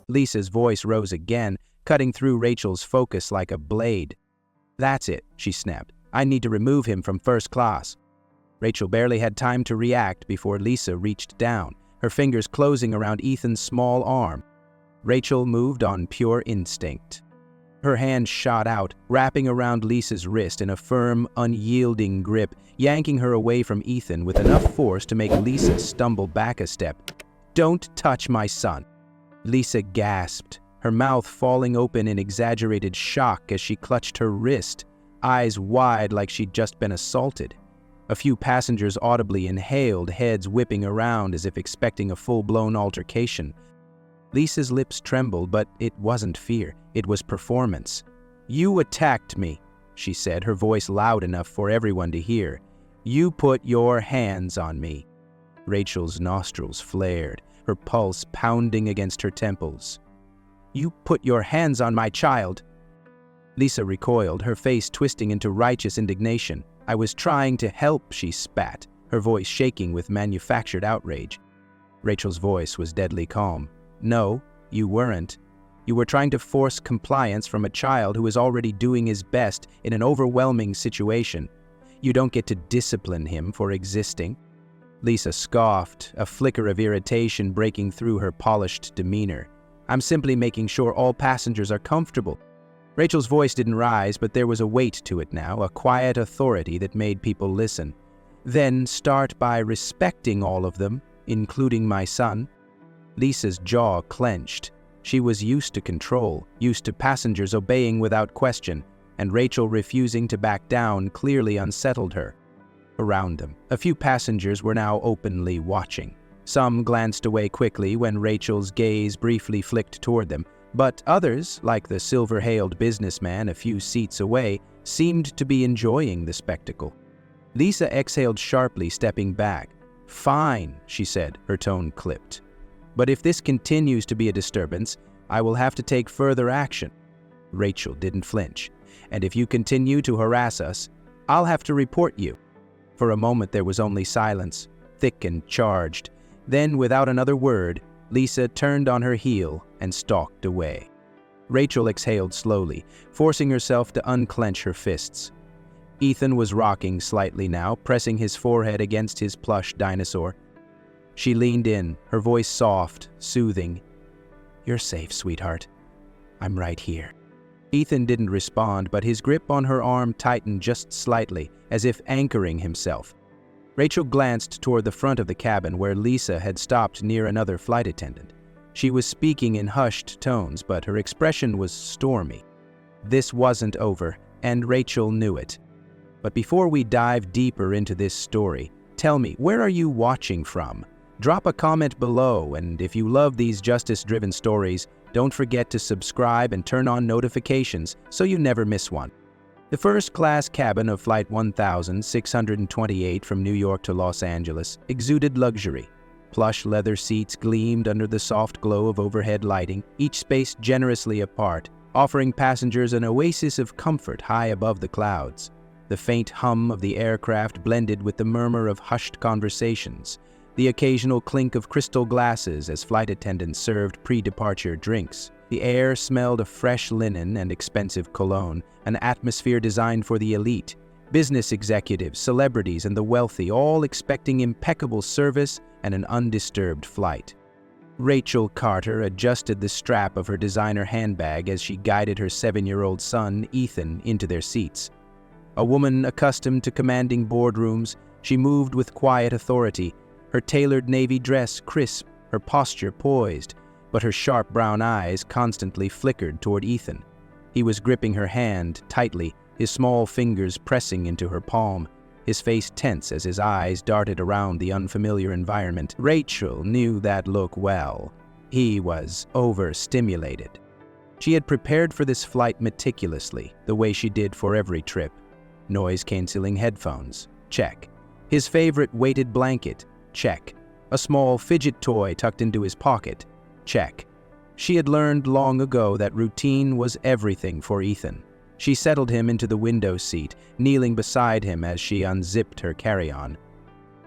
Lisa's voice rose again, cutting through Rachel's focus like a blade. "That's it," she snapped. "I need to remove him from first class." Rachel barely had time to react before Lisa reached down, her fingers closing around Ethan's small arm. Rachel moved on pure instinct. Her hand shot out, wrapping around Lisa's wrist in a firm, unyielding grip, yanking her away from Ethan with enough force to make Lisa stumble back a step. "Don't touch my son!" Lisa gasped, her mouth falling open in exaggerated shock as she clutched her wrist, eyes wide like she'd just been assaulted. A few passengers audibly inhaled, heads whipping around as if expecting a full-blown altercation. Lisa's lips trembled, but it wasn't fear, it was performance. "You attacked me," she said, her voice loud enough for everyone to hear. "You put your hands on me." Rachel's nostrils flared, her pulse pounding against her temples. "You put your hands on my child." Lisa recoiled, her face twisting into righteous indignation. "I was trying to help," she spat, her voice shaking with manufactured outrage. Rachel's voice was deadly calm. "No, you weren't. You were trying to force compliance from a child who is already doing his best in an overwhelming situation. You don't get to discipline him for existing." Lisa scoffed, a flicker of irritation breaking through her polished demeanor. "I'm simply making sure all passengers are comfortable." Rachel's voice didn't rise, but there was a weight to it now, a quiet authority that made people listen. "Then start by respecting all of them, including my son." Lisa's jaw clenched. She was used to control, used to passengers obeying without question, and Rachel refusing to back down clearly unsettled her. Around them, a few passengers were now openly watching. Some glanced away quickly when Rachel's gaze briefly flicked toward them, but others, like the silver-hailed businessman a few seats away, seemed to be enjoying the spectacle. Lisa exhaled sharply, stepping back. "Fine," she said, her tone clipped. "But if this continues to be a disturbance, I will have to take further action." Rachel didn't flinch. "And if you continue to harass us, I'll have to report you." For a moment there was only silence, thick and charged. Then, without another word, Lisa turned on her heel and stalked away. Rachel exhaled slowly, forcing herself to unclench her fists. Ethan was rocking slightly now, pressing his forehead against his plush dinosaur. She leaned in, her voice soft, soothing. "You're safe, sweetheart. I'm right here." Ethan didn't respond, but his grip on her arm tightened just slightly, as if anchoring himself. Rachel glanced toward the front of the cabin where Lisa had stopped near another flight attendant. She was speaking in hushed tones, but her expression was stormy. This wasn't over, and Rachel knew it. "But before we dive deeper into this story, tell me, where are you watching from? Drop a comment below, and if you love these justice-driven stories, don't forget to subscribe and turn on notifications so you never miss one. The first-class cabin of Flight 1628 from New York to Los Angeles exuded luxury. Plush leather seats gleamed under the soft glow of overhead lighting, each spaced generously apart, offering passengers an oasis of comfort high above the clouds. The faint hum of the aircraft blended with the murmur of hushed conversations, the occasional clink of crystal glasses as flight attendants served pre-departure drinks. The air smelled of fresh linen and expensive cologne, an atmosphere designed for the elite. Business executives, celebrities, and the wealthy, all expecting impeccable service and an undisturbed flight. Rachel Carter adjusted the strap of her designer handbag as she guided her 7-year-old son, Ethan, into their seats. A woman accustomed to commanding boardrooms, she moved with quiet authority, her tailored navy dress crisp, her posture poised, but her sharp brown eyes constantly flickered toward Ethan. He was gripping her hand tightly, his small fingers pressing into her palm, his face tense as his eyes darted around the unfamiliar environment. Rachel knew that look well. He was overstimulated. She had prepared for this flight meticulously, the way she did for every trip. Noise-canceling headphones, check. His favorite weighted blanket, check. A small fidget toy tucked into his pocket, check. She had learned long ago that routine was everything for Ethan. She settled him into the window seat, kneeling beside him as she unzipped her carry-on.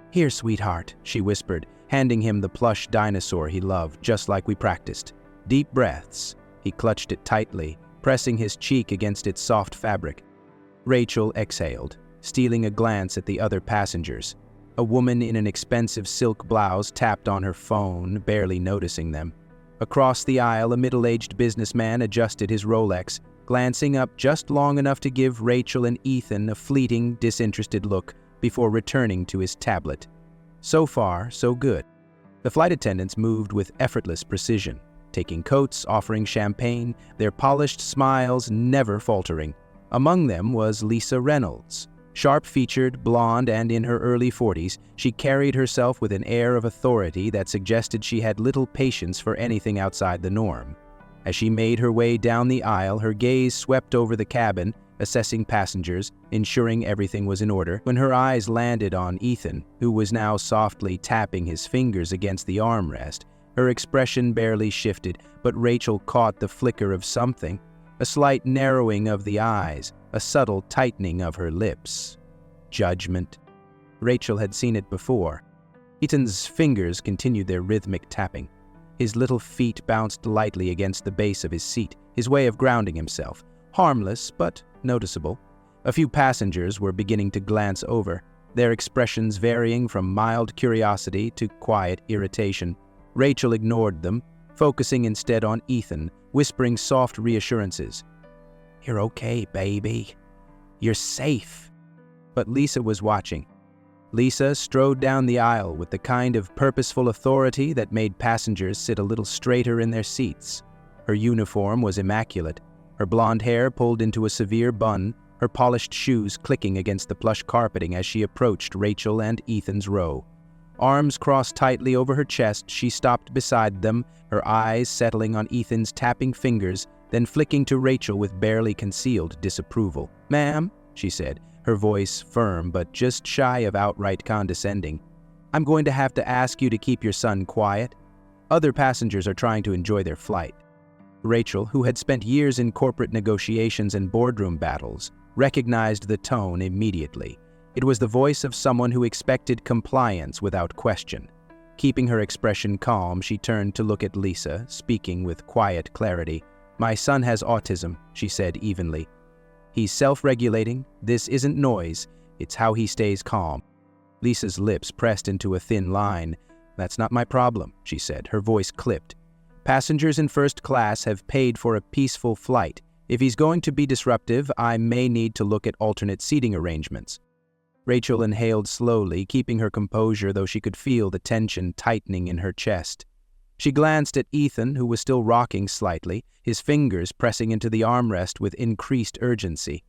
"Here, sweetheart," she whispered, handing him the plush dinosaur he loved, just like we practiced. Deep breaths. He clutched it tightly, pressing his cheek against its soft fabric. Rachel exhaled, stealing a glance at the other passengers. A woman in an expensive silk blouse tapped on her phone, barely noticing them. Across the aisle, a middle-aged businessman adjusted his Rolex, glancing up just long enough to give Rachel and Ethan a fleeting, disinterested look before returning to his tablet. So far, so good. The flight attendants moved with effortless precision, taking coats, offering champagne, their polished smiles never faltering. Among them was Lisa Reynolds. Sharp-featured, blonde, and in her early 40s, she carried herself with an air of authority that suggested she had little patience for anything outside the norm. As she made her way down the aisle, her gaze swept over the cabin, assessing passengers, ensuring everything was in order, when her eyes landed on Ethan, who was now softly tapping his fingers against the armrest. Her expression barely shifted, but Rachel caught the flicker of something, a slight narrowing of the eyes, a subtle tightening of her lips. Judgment. Rachel had seen it before. Ethan's fingers continued their rhythmic tapping. His little feet bounced lightly against the base of his seat, his way of grounding himself. Harmless, but noticeable. A few passengers were beginning to glance over, their expressions varying from mild curiosity to quiet irritation. Rachel ignored them, focusing instead on Ethan, whispering soft reassurances. "You're okay, baby. You're safe." But Lisa was watching. Lisa strode down the aisle with the kind of purposeful authority that made passengers sit a little straighter in their seats. Her uniform was immaculate, her blonde hair pulled into a severe bun, her polished shoes clicking against the plush carpeting as she approached Rachel and Ethan's row. Arms crossed tightly over her chest, she stopped beside them, her eyes settling on Ethan's tapping fingers, then flicking to Rachel with barely concealed disapproval. "Ma'am," she said, her voice firm but just shy of outright condescending, "I'm going to have to ask you to keep your son quiet. Other passengers are trying to enjoy their flight." Rachel, who had spent years in corporate negotiations and boardroom battles, recognized the tone immediately. It was the voice of someone who expected compliance without question. Keeping her expression calm, she turned to look at Lisa, speaking with quiet clarity. "My son has autism," she said evenly. "He's self-regulating. This isn't noise. It's how he stays calm." Lisa's lips pressed into a thin line. "That's not my problem," she said, her voice clipped. "Passengers in first class have paid for a peaceful flight. If he's going to be disruptive, I may need to look at alternate seating arrangements." Rachel inhaled slowly, keeping her composure, though she could feel the tension tightening in her chest. She glanced at Ethan, who was still rocking slightly, his fingers pressing into the armrest with increased urgency.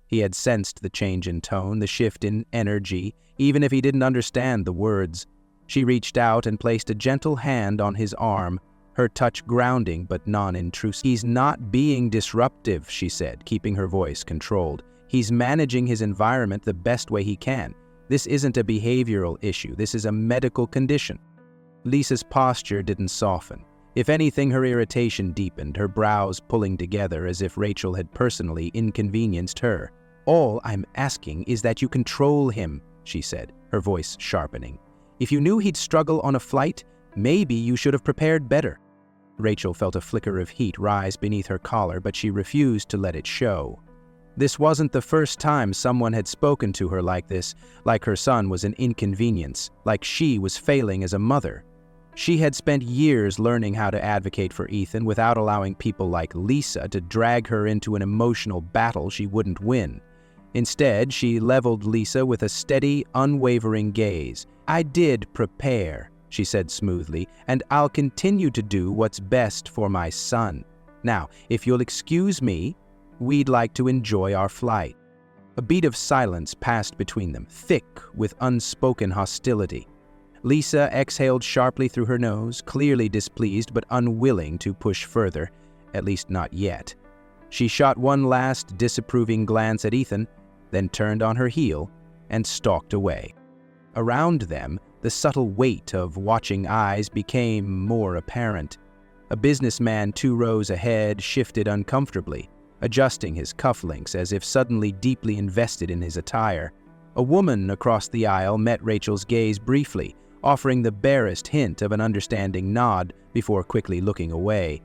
He had sensed the change in tone, the shift in energy, even if he didn't understand the words. She reached out and placed a gentle hand on his arm, her touch grounding but non-intrusive. "He's not being disruptive," she said, keeping her voice controlled. "He's managing his environment the best way he can. This isn't a behavioral issue. This is a medical condition." Lisa's posture didn't soften. If anything, her irritation deepened, her brows pulling together as if Rachel had personally inconvenienced her. "All I'm asking is that you control him," she said, her voice sharpening. "If you knew he'd struggle on a flight, maybe you should have prepared better." Rachel felt a flicker of heat rise beneath her collar, but she refused to let it show. This wasn't the first time someone had spoken to her like this, like her son was an inconvenience, like she was failing as a mother. She had spent years learning how to advocate for Ethan without allowing people like Lisa to drag her into an emotional battle she wouldn't win. Instead, she leveled Lisa with a steady, unwavering gaze. "I did prepare," she said smoothly, "and I'll continue to do what's best for my son. Now, if you'll excuse me, we'd like to enjoy our flight." A beat of silence passed between them, thick with unspoken hostility. Lisa exhaled sharply through her nose, clearly displeased but unwilling to push further, at least not yet. She shot one last disapproving glance at Ethan, then turned on her heel and stalked away. Around them, the subtle weight of watching eyes became more apparent. A businessman 2 rows ahead shifted uncomfortably, adjusting his cufflinks as if suddenly deeply invested in his attire. A woman across the aisle met Rachel's gaze briefly, offering the barest hint of an understanding nod before quickly looking away.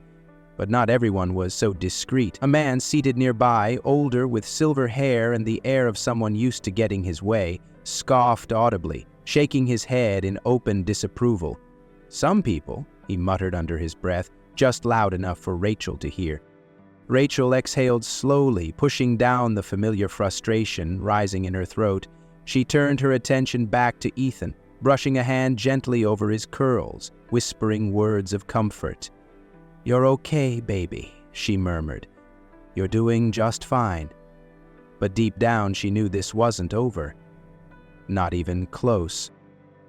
But not everyone was so discreet. A man seated nearby, older with silver hair and the air of someone used to getting his way, scoffed audibly, shaking his head in open disapproval. "Some people," he muttered under his breath, just loud enough for Rachel to hear. Rachel exhaled slowly, pushing down the familiar frustration rising in her throat. She turned her attention back to Ethan, brushing a hand gently over his curls, whispering words of comfort. "You're okay, baby," she murmured. "You're doing just fine." But deep down she knew this wasn't over. Not even close.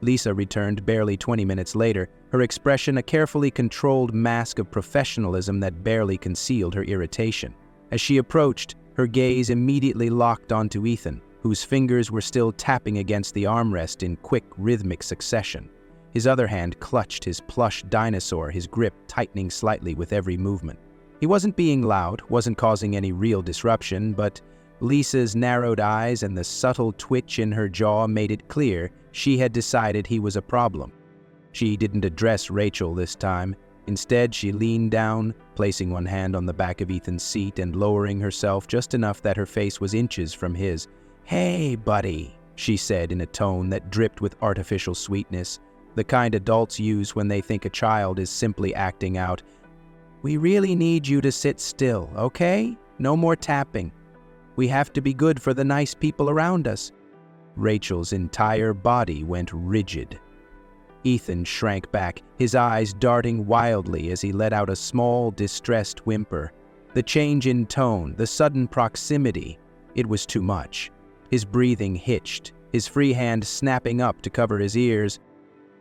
Lisa returned barely 20 minutes later, her expression a carefully controlled mask of professionalism that barely concealed her irritation. As she approached, her gaze immediately locked onto Ethan, whose fingers were still tapping against the armrest in quick, rhythmic succession. His other hand clutched his plush dinosaur, his grip tightening slightly with every movement. He wasn't being loud, wasn't causing any real disruption, but Lisa's narrowed eyes and the subtle twitch in her jaw made it clear she had decided he was a problem. She didn't address Rachel this time. Instead, she leaned down, placing one hand on the back of Ethan's seat and lowering herself just enough that her face was inches from his. "Hey, buddy," she said in a tone that dripped with artificial sweetness, the kind adults use when they think a child is simply acting out. "We really need you to sit still, okay? No more tapping. We have to be good for the nice people around us." Rachel's entire body went rigid. Ethan shrank back, his eyes darting wildly as he let out a small, distressed whimper. The change in tone, the sudden proximity, it was too much. His breathing hitched, his free hand snapping up to cover his ears.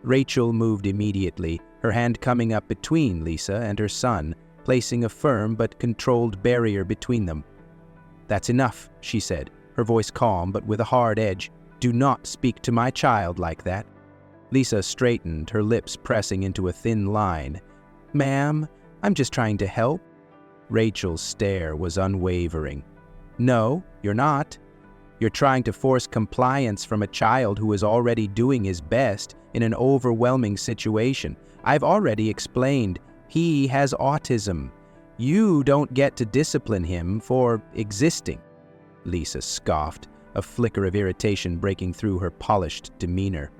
Rachel moved immediately, her hand coming up between Lisa and her son, placing a firm but controlled barrier between them. "That's enough," she said, her voice calm but with a hard edge. "Do not speak to my child like that." Lisa straightened, her lips pressing into a thin line. "Ma'am, I'm just trying to help." Rachel's stare was unwavering. "No, you're not. You're trying to force compliance from a child who is already doing his best in an overwhelming situation. I've already explained, he has autism. You don't get to discipline him for existing." Lisa scoffed, a flicker of irritation breaking through her polished demeanor.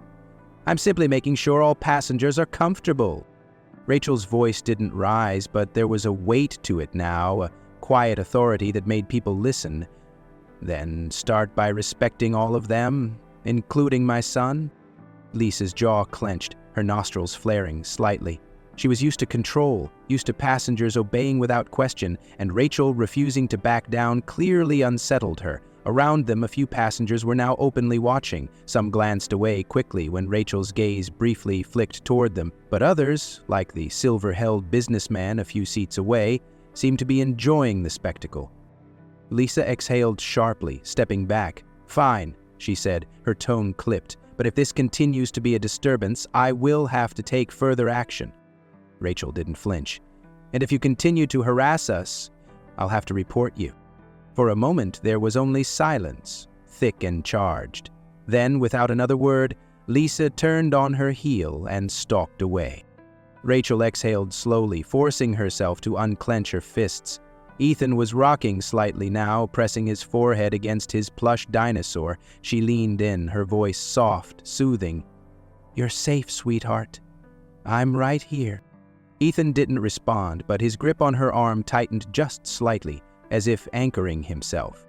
"I'm simply making sure all passengers are comfortable." Rachel's voice didn't rise, but there was a weight to it now, a quiet authority that made people listen. "Then start by respecting all of them, including my son?" Lisa's jaw clenched, her nostrils flaring slightly. She was used to control, used to passengers obeying without question, and Rachel refusing to back down clearly unsettled her. Around them, a few passengers were now openly watching. Some glanced away quickly when Rachel's gaze briefly flicked toward them, but others, like the silver-held businessman a few seats away, seemed to be enjoying the spectacle. Lisa exhaled sharply, stepping back. "Fine," she said, her tone clipped, "but if this continues to be a disturbance, I will have to take further action." Rachel didn't flinch. "And if you continue to harass us, I'll have to report you." For a moment, there was only silence, thick and charged. Then, without another word, Lisa turned on her heel and stalked away. Rachel exhaled slowly, forcing herself to unclench her fists. Ethan was rocking slightly now, pressing his forehead against his plush dinosaur. She leaned in, her voice soft, soothing. "You're safe, sweetheart. I'm right here." Ethan didn't respond, but his grip on her arm tightened just slightly, as if anchoring himself.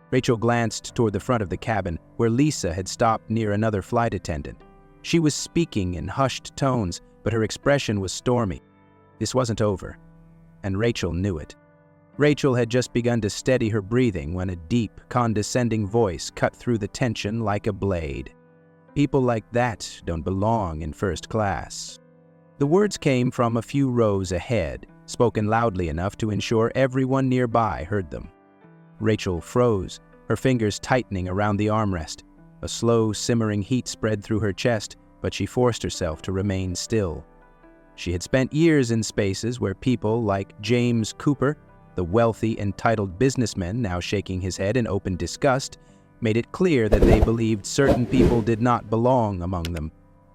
Rachel glanced toward the front of the cabin, where Lisa had stopped near another flight attendant. She was speaking in hushed tones, but her expression was stormy. This wasn't over, and Rachel knew it. Rachel had just begun to steady her breathing when a deep, condescending voice cut through the tension like a blade. "People like that don't belong in first class." The words came from a few rows ahead, spoken loudly enough to ensure everyone nearby heard them. Rachel froze, her fingers tightening around the armrest. A slow, simmering heat spread through her chest, but she forced herself to remain still. She had spent years in spaces where people like James Cooper, the wealthy, entitled businessman now shaking his head in open disgust, made it clear that they believed certain people did not belong among them.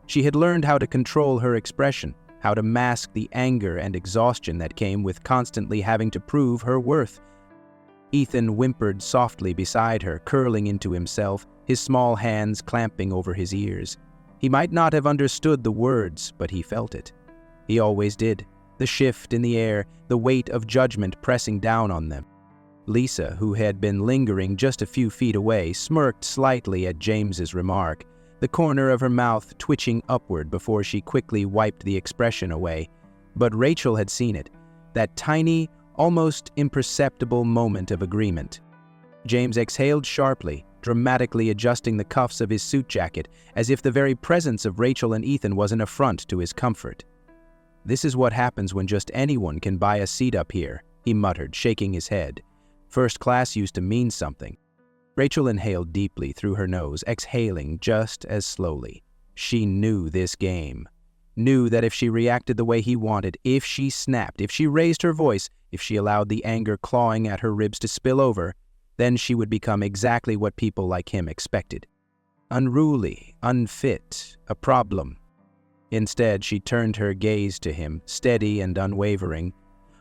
She had learned how to control her expression, how to mask the anger and exhaustion that came with constantly having to prove her worth. Ethan whimpered softly beside her, curling into himself, his small hands clamping over his ears. He might not have understood the words, but he felt it. He always did. The shift in the air, the weight of judgment pressing down on them. Lisa, who had been lingering just a few feet away, smirked slightly at James's remark, the corner of her mouth twitching upward before she quickly wiped the expression away. But Rachel had seen it, that tiny, almost imperceptible moment of agreement. James exhaled sharply, dramatically adjusting the cuffs of his suit jacket, as if the very presence of Rachel and Ethan was an affront to his comfort. "This is what happens when just anyone can buy a seat up here," he muttered, shaking his head. "First class used to mean something." Rachel inhaled deeply through her nose, exhaling just as slowly. She knew this game. Knew that if she reacted the way he wanted, if she snapped, if she raised her voice, if she allowed the anger clawing at her ribs to spill over, then she would become exactly what people like him expected. Unruly, unfit, a problem. Instead, she turned her gaze to him, steady and unwavering.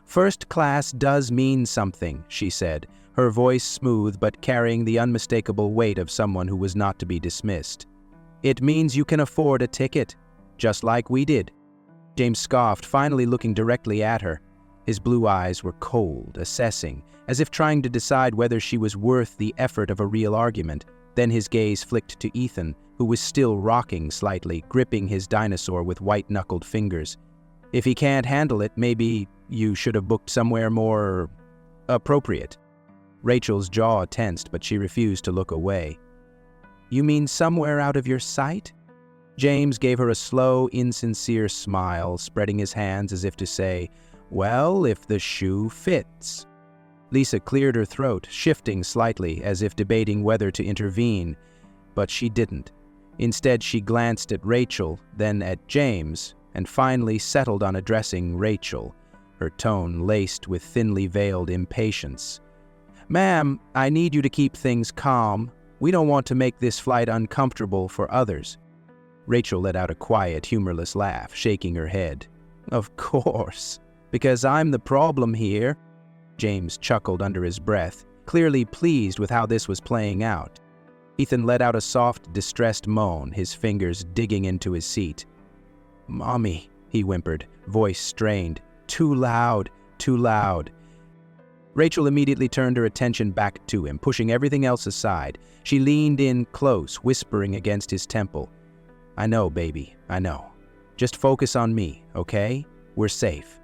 "First class does mean something," she said, her voice smooth but carrying the unmistakable weight of someone who was not to be dismissed. "It means you can afford a ticket, just like we did." James scoffed, finally looking directly at her. His blue eyes were cold, assessing, as if trying to decide whether she was worth the effort of a real argument. Then his gaze flicked to Ethan, who was still rocking slightly, gripping his dinosaur with white-knuckled fingers. "If he can't handle it, maybe you should have booked somewhere more appropriate." Rachel's jaw tensed, but she refused to look away. "You mean somewhere out of your sight?" James gave her a slow, insincere smile, spreading his hands as if to say, "Well, if the shoe fits." Lisa cleared her throat, shifting slightly as if debating whether to intervene, but she didn't. Instead, she glanced at Rachel, then at James, and finally settled on addressing Rachel, her tone laced with thinly veiled impatience. "Ma'am, I need you to keep things calm. We don't want to make this flight uncomfortable for others." Rachel let out a quiet, humorless laugh, shaking her head. "Of course, because I'm the problem here." James chuckled under his breath, clearly pleased with how this was playing out. Ethan let out a soft, distressed moan, his fingers digging into his seat. "Mommy," he whimpered, voice strained. "Too loud, too loud." Rachel immediately turned her attention back to him, pushing everything else aside. She leaned in close, whispering against his temple. "I know, baby, I know. Just focus on me, okay? We're safe."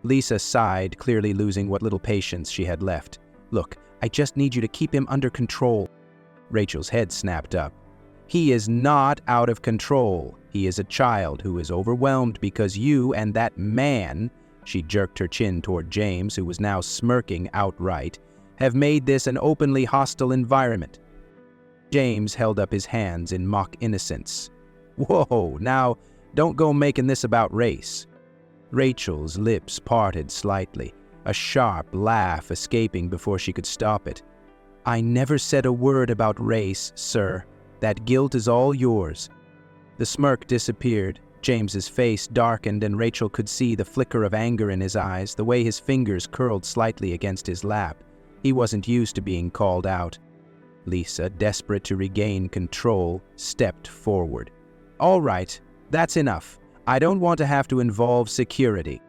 Lisa sighed, clearly losing what little patience she had left. "Look, I just need you to keep him under control." Rachel's head snapped up. "He is not out of control. He is a child who is overwhelmed because you and that man," she jerked her chin toward James, who was now smirking outright, "have made this an openly hostile environment." James held up his hands in mock innocence. "Whoa, now, don't go making this about race." Rachel's lips parted slightly, a sharp laugh escaping before she could stop it. "I never said a word about race, sir. That guilt is all yours." The smirk disappeared. James's face darkened and Rachel could see the flicker of anger in his eyes, the way his fingers curled slightly against his lap. He wasn't used to being called out. Lisa, desperate to regain control, stepped forward. "All right, that's enough. I don't want to have to involve security."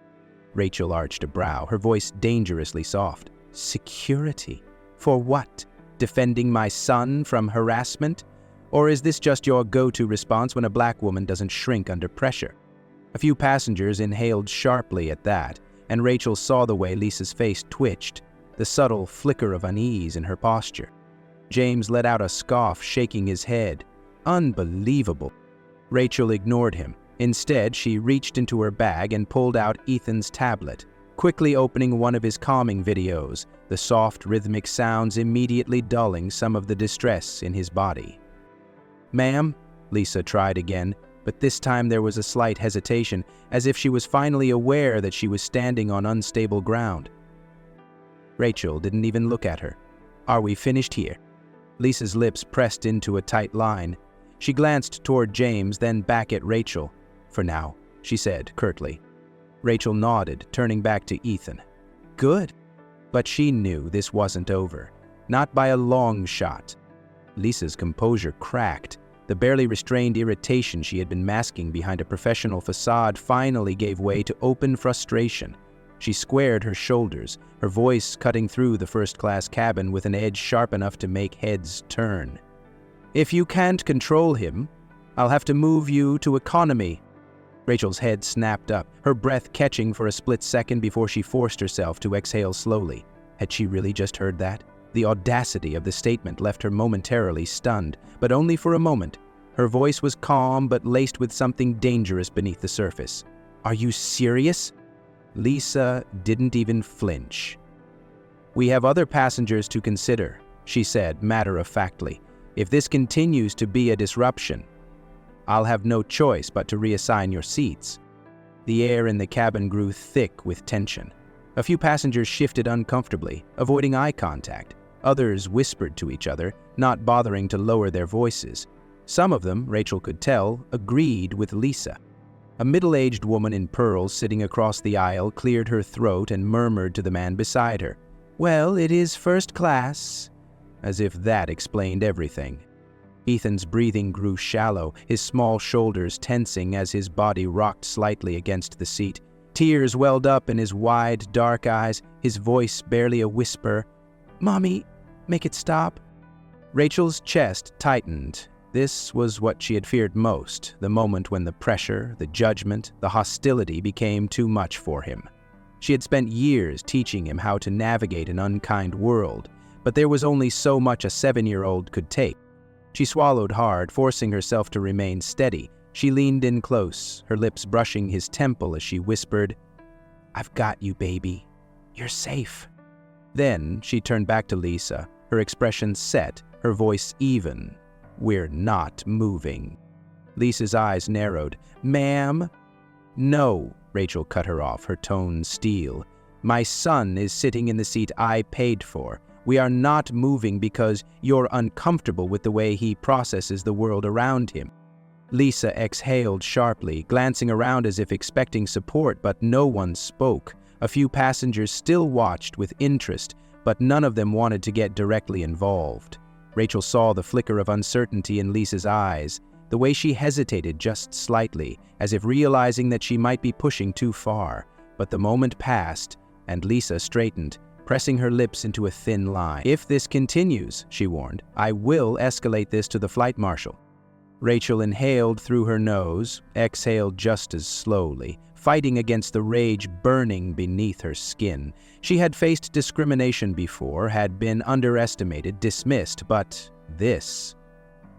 Rachel arched a brow, her voice dangerously soft. "Security? For what? Defending my son from harassment? Or is this just your go-to response when a black woman doesn't shrink under pressure?" A few passengers inhaled sharply at that, and Rachel saw the way Lisa's face twitched, the subtle flicker of unease in her posture. James let out a scoff, shaking his head. Unbelievable. Rachel ignored him. Instead, she reached into her bag and pulled out Ethan's tablet, quickly opening one of his calming videos, the soft, rhythmic sounds immediately dulling some of the distress in his body. "Ma'am," Lisa tried again, but this time there was a slight hesitation, as if she was finally aware that she was standing on unstable ground. Rachel didn't even look at her. "Are we finished here?" Lisa's lips pressed into a tight line. She glanced toward James, then back at Rachel. "For now, she said curtly. Rachel nodded, turning back to Ethan. Good. But she knew this wasn't over. Not by a long shot. Lisa's composure cracked. The barely restrained irritation she had been masking behind a professional facade finally gave way to open frustration. She squared her shoulders, her voice cutting through the first-class cabin with an edge sharp enough to make heads turn. If you can't control him, I'll have to move you to economy. Rachel's head snapped up, her breath catching for a split second before she forced herself to exhale slowly. Had she really just heard that? The audacity of the statement left her momentarily stunned, but only for a moment. Her voice was calm but laced with something dangerous beneath the surface. Are you serious? Lisa didn't even flinch. We have other passengers to consider, she said matter-of-factly. If this continues to be a disruption, I'll have no choice but to reassign your seats. The air in the cabin grew thick with tension. A few passengers shifted uncomfortably, avoiding eye contact. Others whispered to each other, not bothering to lower their voices. Some of them, Rachel could tell, agreed with Lisa. A middle-aged woman in pearls sitting across the aisle cleared her throat and murmured to the man beside her, "Well, it is first class," as if that explained everything. Ethan's breathing grew shallow, his small shoulders tensing as his body rocked slightly against the seat. Tears welled up in his wide, dark eyes, his voice barely a whisper. "Mommy, make it stop." Rachel's chest tightened. This was what she had feared most, the moment when the pressure, the judgment, the hostility became too much for him. She had spent years teaching him how to navigate an unkind world, but there was only so much a 7-year-old could take. She swallowed hard, forcing herself to remain steady. She leaned in close, her lips brushing his temple as she whispered, "I've got you, baby. You're safe." Then she turned back to Lisa, her expression set, her voice even. "We're not moving." Lisa's eyes narrowed. "Ma'am?" "No," Rachel cut her off, her tone steel. "My son is sitting in the seat I paid for. We are not moving because you're uncomfortable with the way he processes the world around him." Lisa exhaled sharply, glancing around as if expecting support, but no one spoke. A few passengers still watched with interest, but none of them wanted to get directly involved. Rachel saw the flicker of uncertainty in Lisa's eyes, the way she hesitated just slightly, as if realizing that she might be pushing too far. But the moment passed, and Lisa straightened, pressing her lips into a thin line. "If this continues," she warned, "I will escalate this to the flight marshal." Rachel inhaled through her nose, exhaled just as slowly, fighting against the rage burning beneath her skin. She had faced discrimination before, had been underestimated, dismissed, but this,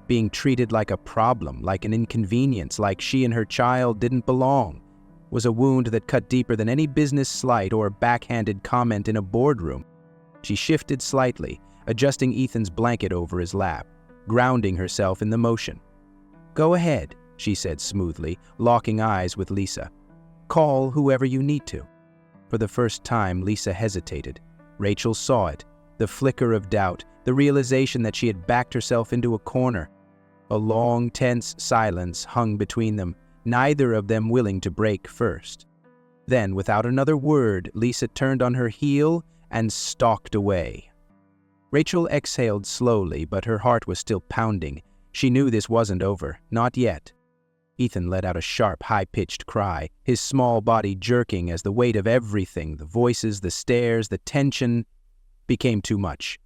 being treated like a problem, like an inconvenience, like she and her child didn't belong, was a wound that cut deeper than any business slight or backhanded comment in a boardroom. She shifted slightly, adjusting Ethan's blanket over his lap, grounding herself in the motion. "Go ahead," she said smoothly, locking eyes with Lisa. "Call whoever you need to." For the first time, Lisa hesitated. Rachel saw it, the flicker of doubt, the realization that she had backed herself into a corner. A long, tense silence hung between them, neither of them willing to break first. Then, without another word, Lisa turned on her heel and stalked away. Rachel exhaled slowly, but her heart was still pounding. She knew this wasn't over, not yet. Ethan let out a sharp, high-pitched cry, his small body jerking as the weight of everything, the voices, the stares, the tension, became too much.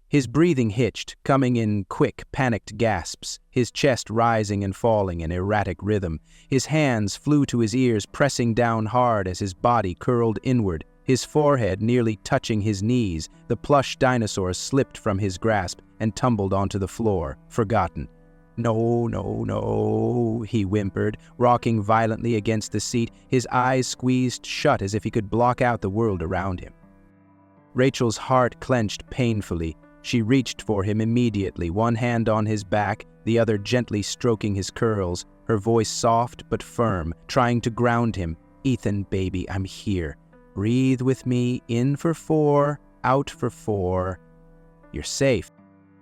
His breathing hitched, coming in quick, panicked gasps, his chest rising and falling in erratic rhythm. His hands flew to his ears, pressing down hard as his body curled inward, his forehead nearly touching his knees. The plush dinosaur slipped from his grasp and tumbled onto the floor, forgotten. "No, no, no," he whimpered, rocking violently against the seat, his eyes squeezed shut as if he could block out the world around him. Rachel's heart clenched painfully. She reached for him immediately, one hand on his back, the other gently stroking his curls, her voice soft but firm, trying to ground him. "Ethan, baby, I'm here. Breathe with me, in for 4, out for 4. You're safe."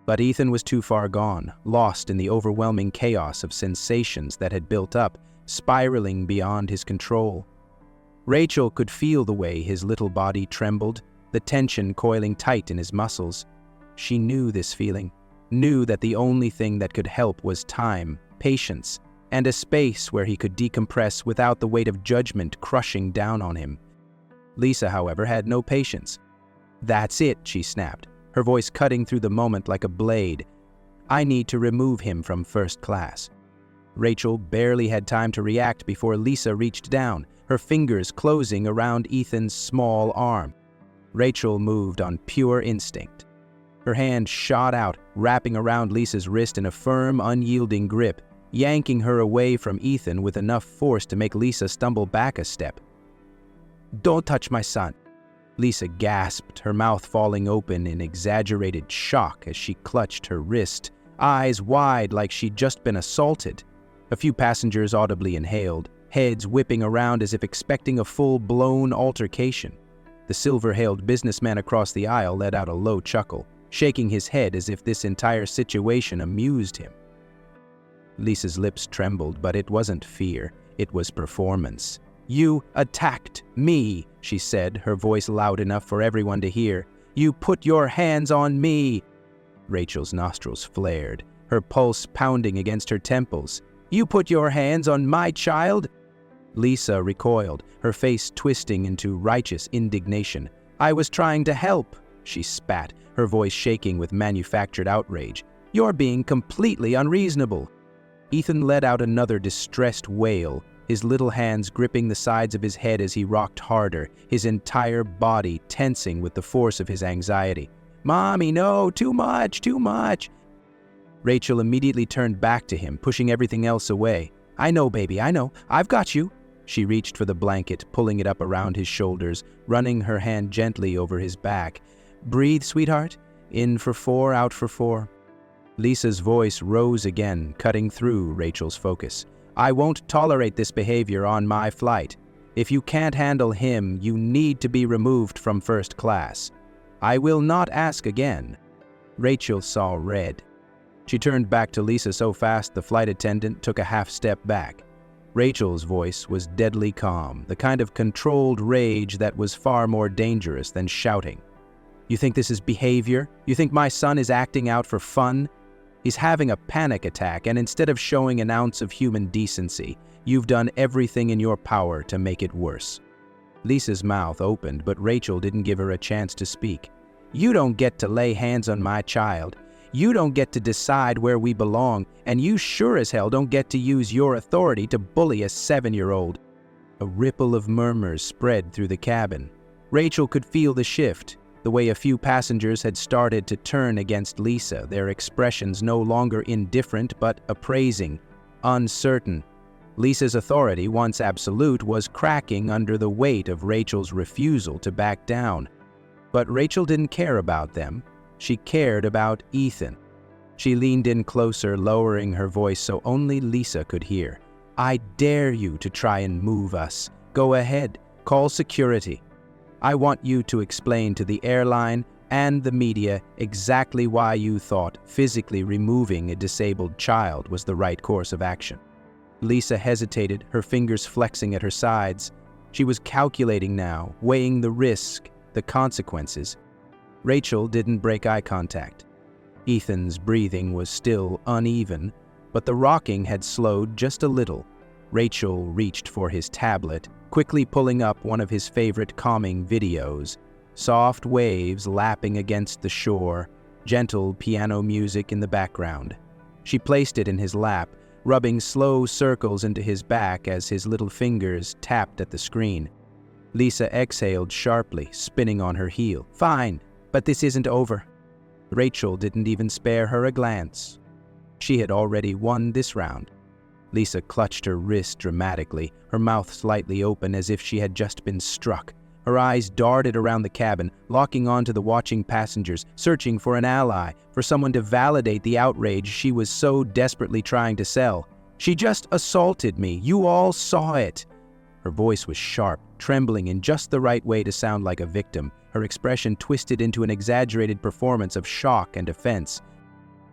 But Ethan was too far gone, lost in the overwhelming chaos of sensations that had built up, spiraling beyond his control. Rachel could feel the way his little body trembled, the tension coiling tight in his muscles. She knew this feeling, knew that the only thing that could help was time, patience, and a space where he could decompress without the weight of judgment crushing down on him. Lisa, however, had no patience. "That's it," she snapped, her voice cutting through the moment like a blade. "I need to remove him from first class." Rachel barely had time to react before Lisa reached down, her fingers closing around Ethan's small arm. Rachel moved on pure instinct. Her hand shot out, wrapping around Lisa's wrist in a firm, unyielding grip, yanking her away from Ethan with enough force to make Lisa stumble back a step. "Don't touch my son." Lisa gasped, her mouth falling open in exaggerated shock as she clutched her wrist, eyes wide like she'd just been assaulted. A few passengers audibly inhaled, heads whipping around as if expecting a full-blown altercation. The silver-hailed businessman across the aisle let out a low chuckle, shaking his head as if this entire situation amused him. Lisa's lips trembled, but it wasn't fear, it was performance. "You attacked me," she said, her voice loud enough for everyone to hear. "You put your hands on me." Rachel's nostrils flared, her pulse pounding against her temples. "You put your hands on my child?" Lisa recoiled, her face twisting into righteous indignation. "I was trying to help," she spat, her voice shaking with manufactured outrage. "You're being completely unreasonable." Ethan let out another distressed wail, his little hands gripping the sides of his head as he rocked harder, his entire body tensing with the force of his anxiety. "Mommy, no, too much, too much." Rachel immediately turned back to him, pushing everything else away. "I know, baby, I know. I've got you." She reached for the blanket, pulling it up around his shoulders, running her hand gently over his back. "Breathe, sweetheart. In for 4, out for 4. Lisa's voice rose again, cutting through Rachel's focus. "I won't tolerate this behavior on my flight. If you can't handle him, you need to be removed from first class. I will not ask again." Rachel saw red. She turned back to Lisa so fast the flight attendant took a half step back. Rachel's voice was deadly calm, the kind of controlled rage that was far more dangerous than shouting. "You think this is behavior? You think my son is acting out for fun? He's having a panic attack, and instead of showing an ounce of human decency, you've done everything in your power to make it worse." Lisa's mouth opened, but Rachel didn't give her a chance to speak. "You don't get to lay hands on my child. You don't get to decide where we belong, and you sure as hell don't get to use your authority to bully a 7-year-old. A ripple of murmurs spread through the cabin. Rachel could feel the shift, the way a few passengers had started to turn against Lisa, their expressions no longer indifferent but appraising, uncertain. Lisa's authority, once absolute, was cracking under the weight of Rachel's refusal to back down. But Rachel didn't care about them. She cared about Ethan. She leaned in closer, lowering her voice so only Lisa could hear. "I dare you to try and move us. Go ahead, call security. I want you to explain to the airline and the media exactly why you thought physically removing a disabled child was the right course of action." Lisa hesitated, her fingers flexing at her sides. She was calculating now, weighing the risk, the consequences. Rachel didn't break eye contact. Ethan's breathing was still uneven, but the rocking had slowed just a little. Rachel reached for his tablet, quickly pulling up one of his favorite calming videos. Soft waves lapping against the shore, gentle piano music in the background. She placed it in his lap, rubbing slow circles into his back as his little fingers tapped at the screen. Lisa exhaled sharply, spinning on her heel. "Fine, but this isn't over." Rachel didn't even spare her a glance. She had already won this round. Lisa clutched her wrist dramatically, her mouth slightly open as if she had just been struck. Her eyes darted around the cabin, locking onto the watching passengers, searching for an ally, for someone to validate the outrage she was so desperately trying to sell. "She just assaulted me. You all saw it." Her voice was sharp, trembling in just the right way to sound like a victim, her expression twisted into an exaggerated performance of shock and offense.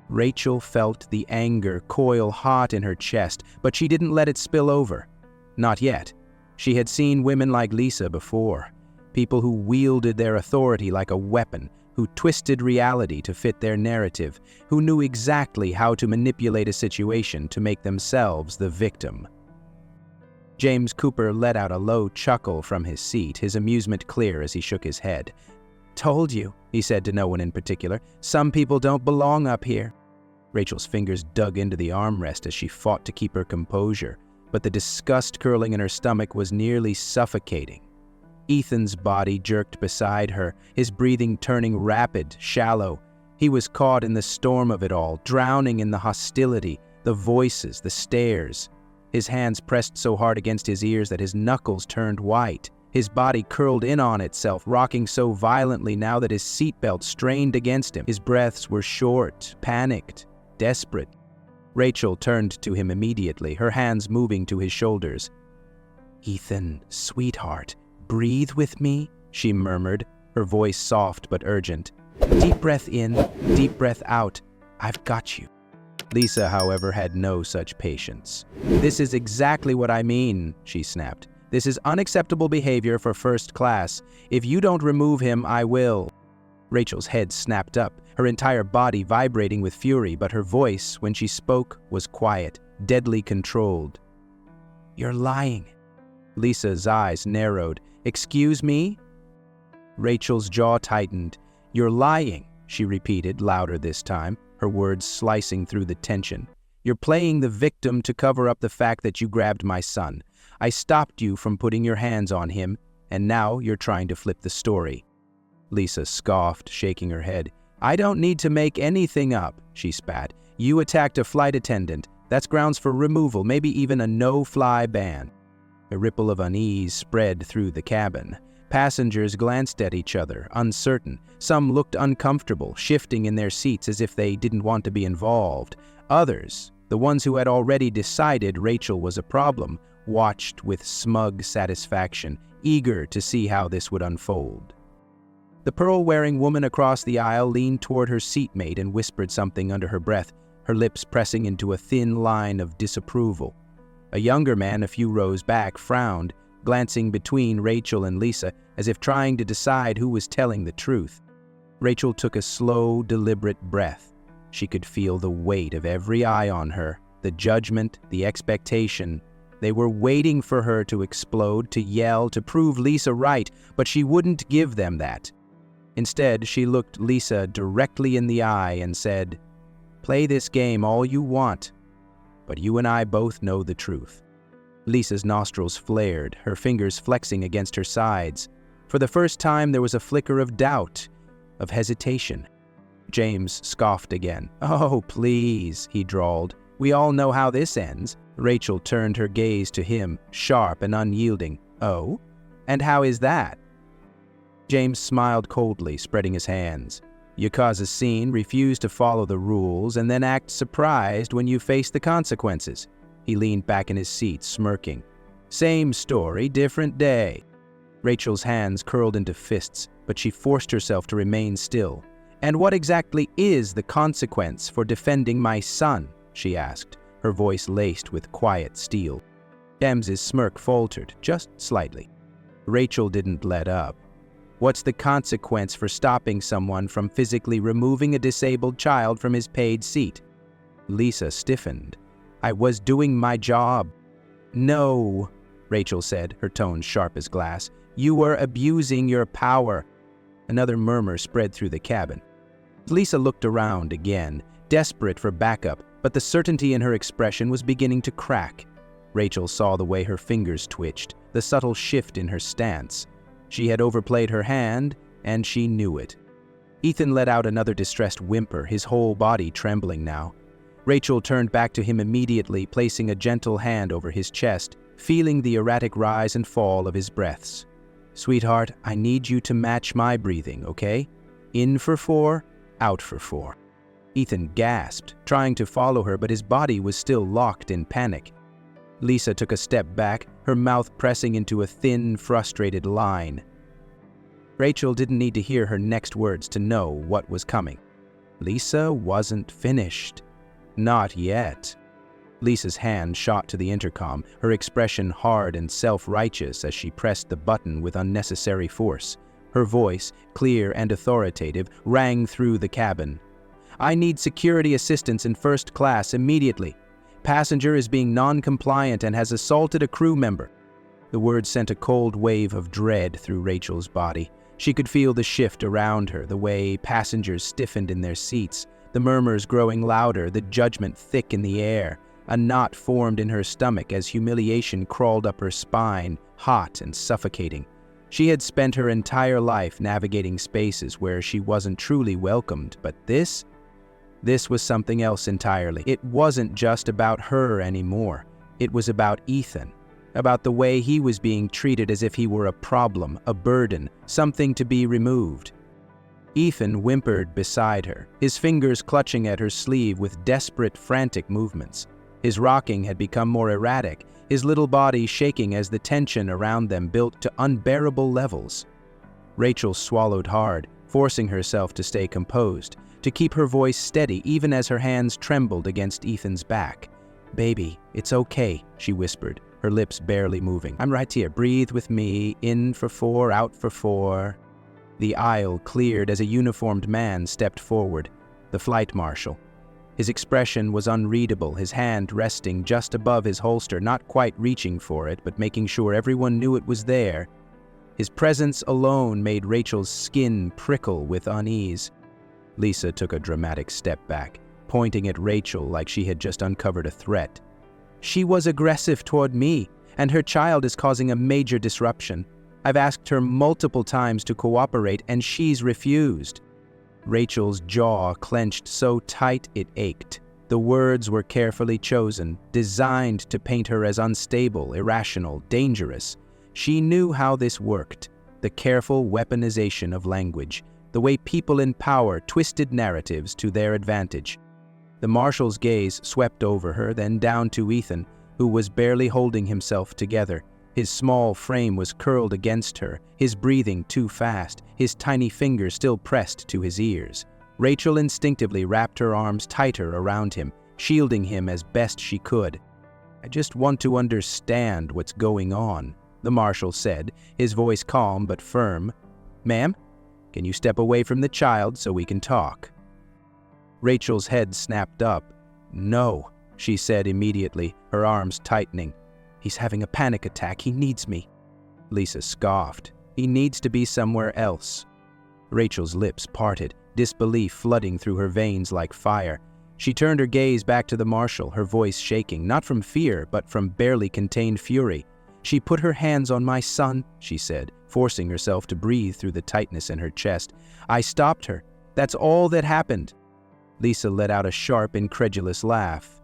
Rachel felt the anger coil hot in her chest, but she didn't let it spill over. Not yet. She had seen women like Lisa before. People who wielded their authority like a weapon, who twisted reality to fit their narrative, who knew exactly how to manipulate a situation to make themselves the victim. James Cooper let out a low chuckle from his seat, his amusement clear as he shook his head. "Told you," he said to no one in particular, "some people don't belong up here." Rachel's fingers dug into the armrest as she fought to keep her composure, but the disgust curling in her stomach was nearly suffocating. Ethan's body jerked beside her, his breathing turning rapid, shallow. He was caught in the storm of it all, drowning in the hostility, the voices, the stares. His hands pressed so hard against his ears that his knuckles turned white. His body curled in on itself, rocking so violently now that his seatbelt strained against him. His breaths were short, panicked, desperate. Rachel turned to him immediately, her hands moving to his shoulders. "Ethan, sweetheart, breathe with me," she murmured, her voice soft but urgent. "Deep breath in, deep breath out. I've got you." Lisa, however, had no such patience. "This is exactly what I mean," she snapped. "This is unacceptable behavior for first class. If you don't remove him, I will." Rachel's head snapped up, her entire body vibrating with fury, but her voice, when she spoke, was quiet, deadly controlled. "You're lying." Lisa's eyes narrowed. "Excuse me?" Rachel's jaw tightened. "You're lying," she repeated, louder this time, her words slicing through the tension. "You're playing the victim to cover up the fact that you grabbed my son. I stopped you from putting your hands on him, and now you're trying to flip the story." Lisa scoffed, shaking her head. "I don't need to make anything up," she spat. "You attacked a flight attendant. That's grounds for removal, maybe even a no-fly ban." A ripple of unease spread through the cabin. Passengers glanced at each other, uncertain. Some looked uncomfortable, shifting in their seats as if they didn't want to be involved. Others, the ones who had already decided Rachel was a problem, watched with smug satisfaction, eager to see how this would unfold. The pearl-wearing woman across the aisle leaned toward her seatmate and whispered something under her breath, her lips pressing into a thin line of disapproval. A younger man a few rows back frowned, glancing between Rachel and Lisa as if trying to decide who was telling the truth. Rachel took a slow, deliberate breath. She could feel the weight of every eye on her, the judgment, the expectation. They were waiting for her to explode, to yell, to prove Lisa right, but she wouldn't give them that. Instead, she looked Lisa directly in the eye and said, "Play this game all you want, but you and I both know the truth." Lisa's nostrils flared, her fingers flexing against her sides. For the first time, there was a flicker of doubt, of hesitation. James scoffed again. "Oh, please," he drawled. "We all know how this ends." Rachel turned her gaze to him, sharp and unyielding. "Oh? And how is that?" James smiled coldly, spreading his hands. "You cause a scene, refuse to follow the rules, and then act surprised when you face the consequences." He leaned back in his seat, smirking. "Same story, different day." Rachel's hands curled into fists, but she forced herself to remain still. "And what exactly is the consequence for defending my son?" she asked, her voice laced with quiet steel. James's smirk faltered, just slightly. Rachel didn't let up. "What's the consequence for stopping someone from physically removing a disabled child from his paid seat?" Lisa stiffened. "I was doing my job." "No," Rachel said, her tone sharp as glass. "You were abusing your power." Another murmur spread through the cabin. Lisa looked around again, desperate for backup, but the certainty in her expression was beginning to crack. Rachel saw the way her fingers twitched, the subtle shift in her stance. She had overplayed her hand, and she knew it. Ethan let out another distressed whimper, his whole body trembling now. Rachel turned back to him immediately, placing a gentle hand over his chest, feeling the erratic rise and fall of his breaths. "Sweetheart, I need you to match my breathing, okay? In for 4, out for 4. Ethan gasped, trying to follow her, but his body was still locked in panic. Lisa took a step back, her mouth pressing into a thin, frustrated line. Rachel didn't need to hear her next words to know what was coming. Lisa wasn't finished. Not yet. Lisa's hand shot to the intercom, her expression hard and self-righteous as she pressed the button with unnecessary force. Her voice, clear and authoritative, rang through the cabin. "I need security assistance in first class immediately. Passenger is being non-compliant and has assaulted a crew member." The words sent a cold wave of dread through Rachel's body. She could feel the shift around her, the way passengers stiffened in their seats, the murmurs growing louder, the judgment thick in the air. A knot formed in her stomach as humiliation crawled up her spine, hot and suffocating. She had spent her entire life navigating spaces where she wasn't truly welcomed, but this was something else entirely. It wasn't just about her anymore. It was about Ethan, about the way he was being treated as if he were a problem, a burden, something to be removed. Ethan whimpered beside her, his fingers clutching at her sleeve with desperate, frantic movements. His rocking had become more erratic, his little body shaking as the tension around them built to unbearable levels. Rachel swallowed hard, forcing herself to stay composed, to keep her voice steady even as her hands trembled against Ethan's back. "Baby, it's okay," she whispered, her lips barely moving. "I'm right here. Breathe with me. In for 4, out for 4. The aisle cleared as a uniformed man stepped forward, the flight marshal. His expression was unreadable, his hand resting just above his holster, not quite reaching for it, but making sure everyone knew it was there. His presence alone made Rachel's skin prickle with unease. Lisa took a dramatic step back, pointing at Rachel like she had just uncovered a threat. "She was aggressive toward me, and her child is causing a major disruption. I've asked her multiple times to cooperate, and she's refused." Rachel's jaw clenched so tight it ached. The words were carefully chosen, designed to paint her as unstable, irrational, dangerous. She knew how this worked, the careful weaponization of language, the way people in power twisted narratives to their advantage. The marshal's gaze swept over her, then down to Ethan, who was barely holding himself together. His small frame was curled against her, his breathing too fast, his tiny fingers still pressed to his ears. Rachel instinctively wrapped her arms tighter around him, shielding him as best she could. "I just want to understand what's going on," the marshal said, his voice calm but firm. "Ma'am, can you step away from the child so we can talk?" Rachel's head snapped up. "No," she said immediately, her arms tightening. "He's having a panic attack. He needs me." Lisa scoffed. "He needs to be somewhere else." Rachel's lips parted, disbelief flooding through her veins like fire. She turned her gaze back to the marshal, her voice shaking, not from fear, but from barely contained fury. "She put her hands on my son," she said, forcing herself to breathe through the tightness in her chest. "I stopped her. That's all that happened." Lisa let out a sharp, incredulous laugh.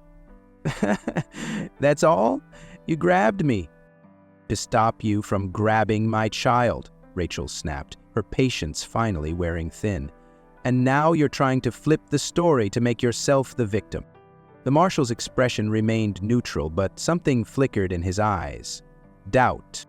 "That's all? You grabbed me." "To stop you from grabbing my child," Rachel snapped, her patience finally wearing thin. "And now you're trying to flip the story to make yourself the victim." The marshal's expression remained neutral, but something flickered in his eyes. Doubt.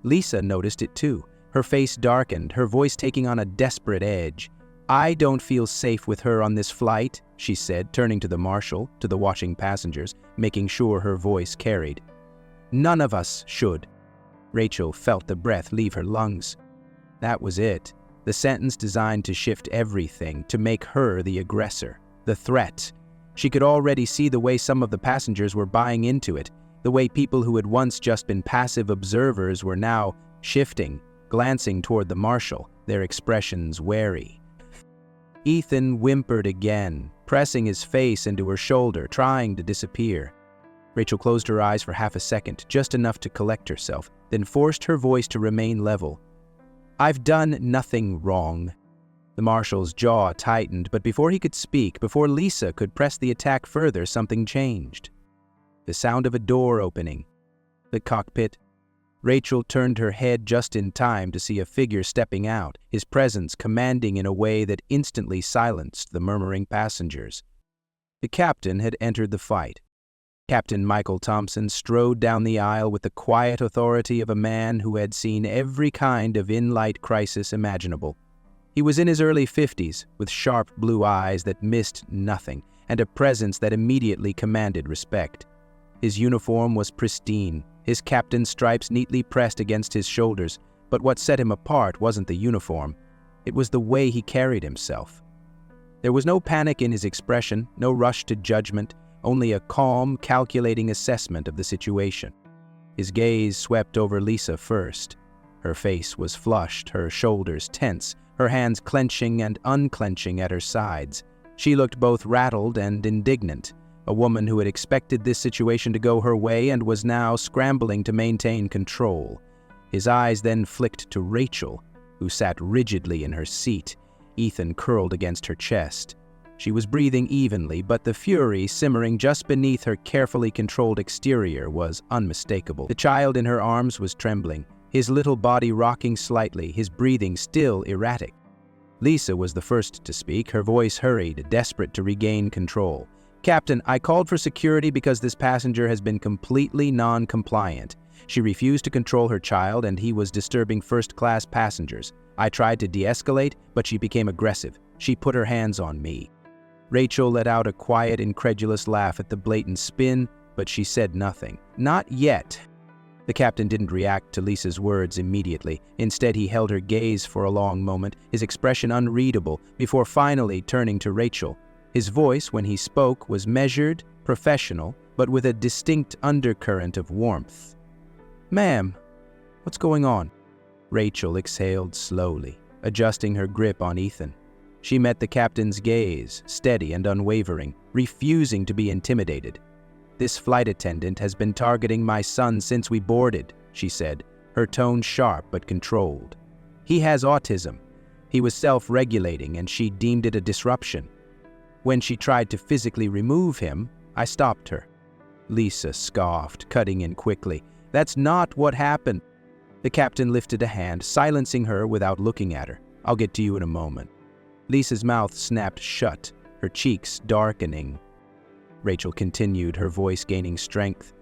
Lisa noticed it too. Her face darkened, her voice taking on a desperate edge. "I don't feel safe with her on this flight," she said, turning to the marshal, to the watching passengers, making sure her voice carried. "None of us should." Rachel felt the breath leave her lungs. That was it. The sentence designed to shift everything, to make her the aggressor, the threat. She could already see the way some of the passengers were buying into it, the way people who had once just been passive observers were now shifting, glancing toward the marshal, their expressions wary. Ethan whimpered again, pressing his face into her shoulder, trying to disappear. Rachel closed her eyes for half a second, just enough to collect herself, then forced her voice to remain level. "I've done nothing wrong." The marshal's jaw tightened, but before he could speak, before Lisa could press the attack further, something changed. The sound of a door opening. The cockpit. Rachel turned her head just in time to see a figure stepping out, his presence commanding in a way that instantly silenced the murmuring passengers. The captain had entered the fight. Captain Michael Thompson strode down the aisle with the quiet authority of a man who had seen every kind of in-flight crisis imaginable. He was in his early 50s, with sharp blue eyes that missed nothing, and a presence that immediately commanded respect. His uniform was pristine, his captain's stripes neatly pressed against his shoulders, but what set him apart wasn't the uniform. It was the way he carried himself. There was no panic in his expression, no rush to judgment, only a calm, calculating assessment of the situation. His gaze swept over Lisa first. Her face was flushed, her shoulders tense, her hands clenching and unclenching at her sides. She looked both rattled and indignant, a woman who had expected this situation to go her way and was now scrambling to maintain control. His eyes then flicked to Rachel, who sat rigidly in her seat, Ethan curled against her chest. She was breathing evenly, but the fury simmering just beneath her carefully controlled exterior was unmistakable. The child in her arms was trembling, his little body rocking slightly, his breathing still erratic. Lisa was the first to speak, her voice hurried, desperate to regain control. "Captain, I called for security because this passenger has been completely non-compliant. She refused to control her child and he was disturbing first-class passengers. I tried to de-escalate, but she became aggressive. She put her hands on me." Rachel let out a quiet, incredulous laugh at the blatant spin, but she said nothing. "Not yet." The captain didn't react to Lisa's words immediately. Instead, he held her gaze for a long moment, his expression unreadable, before finally turning to Rachel. His voice, when he spoke, was measured, professional, but with a distinct undercurrent of warmth. "Ma'am, what's going on?" Rachel exhaled slowly, adjusting her grip on Ethan. She met the captain's gaze, steady and unwavering, refusing to be intimidated. "This flight attendant has been targeting my son since we boarded," she said, her tone sharp but controlled. "He has autism. He was self-regulating and she deemed it a disruption. When she tried to physically remove him, I stopped her." Lisa scoffed, cutting in quickly. "That's not what happened." The captain lifted a hand, silencing her without looking at her. "I'll get to you in a moment." Lisa's mouth snapped shut, her cheeks darkening. Rachel continued, her voice gaining strength.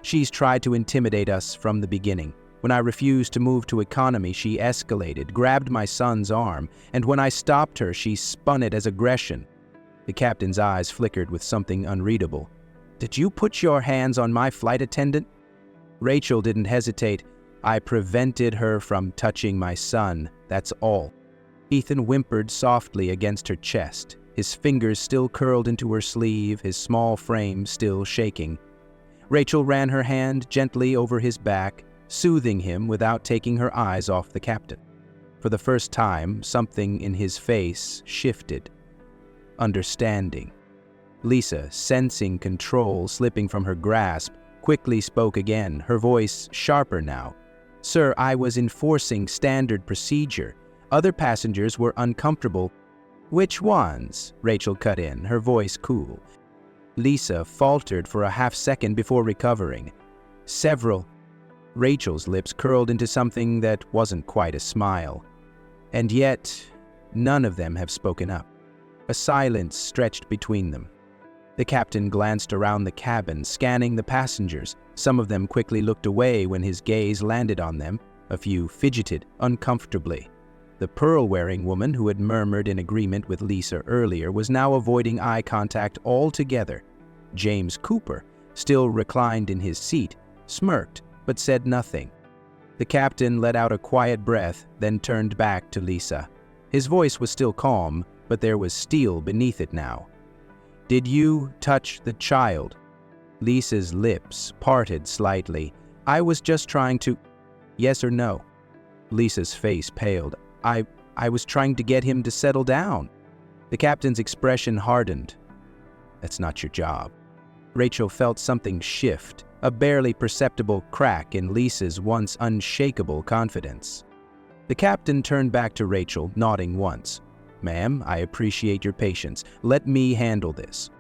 "She's tried to intimidate us from the beginning. When I refused to move to economy, she escalated, grabbed my son's arm, and when I stopped her, she spun it as aggression." The captain's eyes flickered with something unreadable. "Did you put your hands on my flight attendant?" Rachel didn't hesitate. "I prevented her from touching my son, that's all." Ethan whimpered softly against her chest, his fingers still curled into her sleeve, his small frame still shaking. Rachel ran her hand gently over his back, soothing him without taking her eyes off the captain. For the first time, something in his face shifted. Understanding. Lisa, sensing control slipping from her grasp, quickly spoke again, her voice sharper now. "Sir, I was enforcing standard procedure. Other passengers were uncomfortable." "Which ones?" Rachel cut in, her voice cool. Lisa faltered for a half-second before recovering. "Several." Rachel's lips curled into something that wasn't quite a smile. "And yet, none of them have spoken up." A silence stretched between them. The captain glanced around the cabin, scanning the passengers. Some of them quickly looked away when his gaze landed on them. A few fidgeted uncomfortably. The pearl-wearing woman who had murmured in agreement with Lisa earlier was now avoiding eye contact altogether. James Cooper, still reclined in his seat, smirked but said nothing. The captain let out a quiet breath, then turned back to Lisa. His voice was still calm, but there was steel beneath it now. "Did you touch the child?" Lisa's lips parted slightly. "I was just trying to—" "Yes or no?" Lisa's face paled. I was trying to get him to settle down." The captain's expression hardened. "That's not your job." Rachel felt something shift, a barely perceptible crack in Lisa's once unshakable confidence. The captain turned back to Rachel, nodding once. "Ma'am, I appreciate your patience. Let me handle this."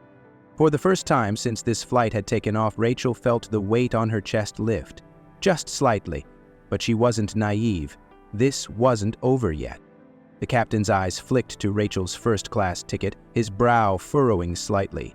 For the first time since this flight had taken off, Rachel felt the weight on her chest lift. Just slightly, but she wasn't naive. This wasn't over yet. The captain's eyes flicked to Rachel's first-class ticket, his brow furrowing slightly.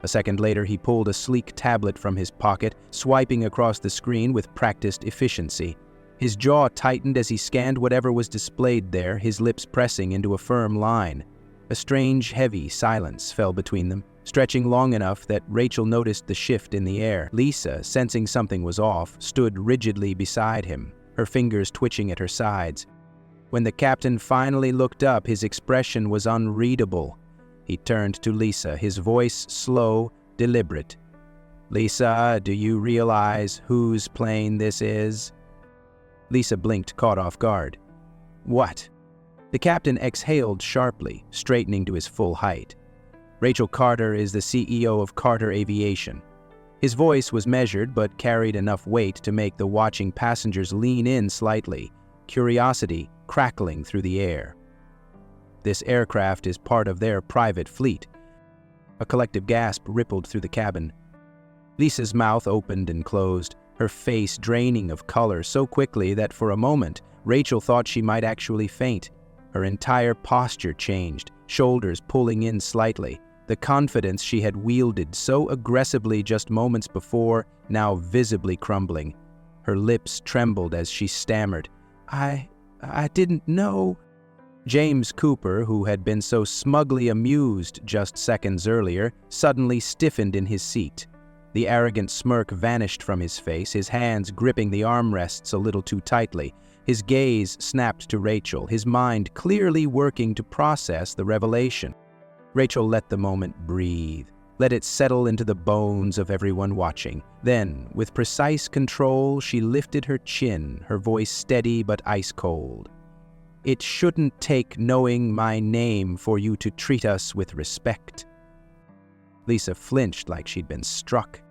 A second later, he pulled a sleek tablet from his pocket, swiping across the screen with practiced efficiency. His jaw tightened as he scanned whatever was displayed there, his lips pressing into a firm line. A strange, heavy silence fell between them, stretching long enough that Rachel noticed the shift in the air. Lisa, sensing something was off, stood rigidly beside him, her fingers twitching at her sides. When the captain finally looked up, his expression was unreadable. He turned to Lisa, his voice slow, deliberate. "Lisa, do you realize whose plane this is?" Lisa blinked, caught off guard. "What?" The captain exhaled sharply, straightening to his full height. "Rachel Carter is the CEO of Carter Aviation." His voice was measured but carried enough weight to make the watching passengers lean in slightly, curiosity crackling through the air. "This aircraft is part of their private fleet." A collective gasp rippled through the cabin. Lisa's mouth opened and closed, her face draining of color so quickly that for a moment Rachel thought she might actually faint. Her entire posture changed, shoulders pulling in slightly. The confidence she had wielded so aggressively just moments before, now visibly crumbling. Her lips trembled as she stammered, I didn't know." James Cooper, who had been so smugly amused just seconds earlier, suddenly stiffened in his seat. The arrogant smirk vanished from his face, his hands gripping the armrests a little too tightly. His gaze snapped to Rachel, his mind clearly working to process the revelation. Rachel let the moment breathe, let it settle into the bones of everyone watching. Then, with precise control, she lifted her chin, her voice steady but ice-cold. "It shouldn't take knowing my name for you to treat us with respect." Lisa flinched like she'd been struck.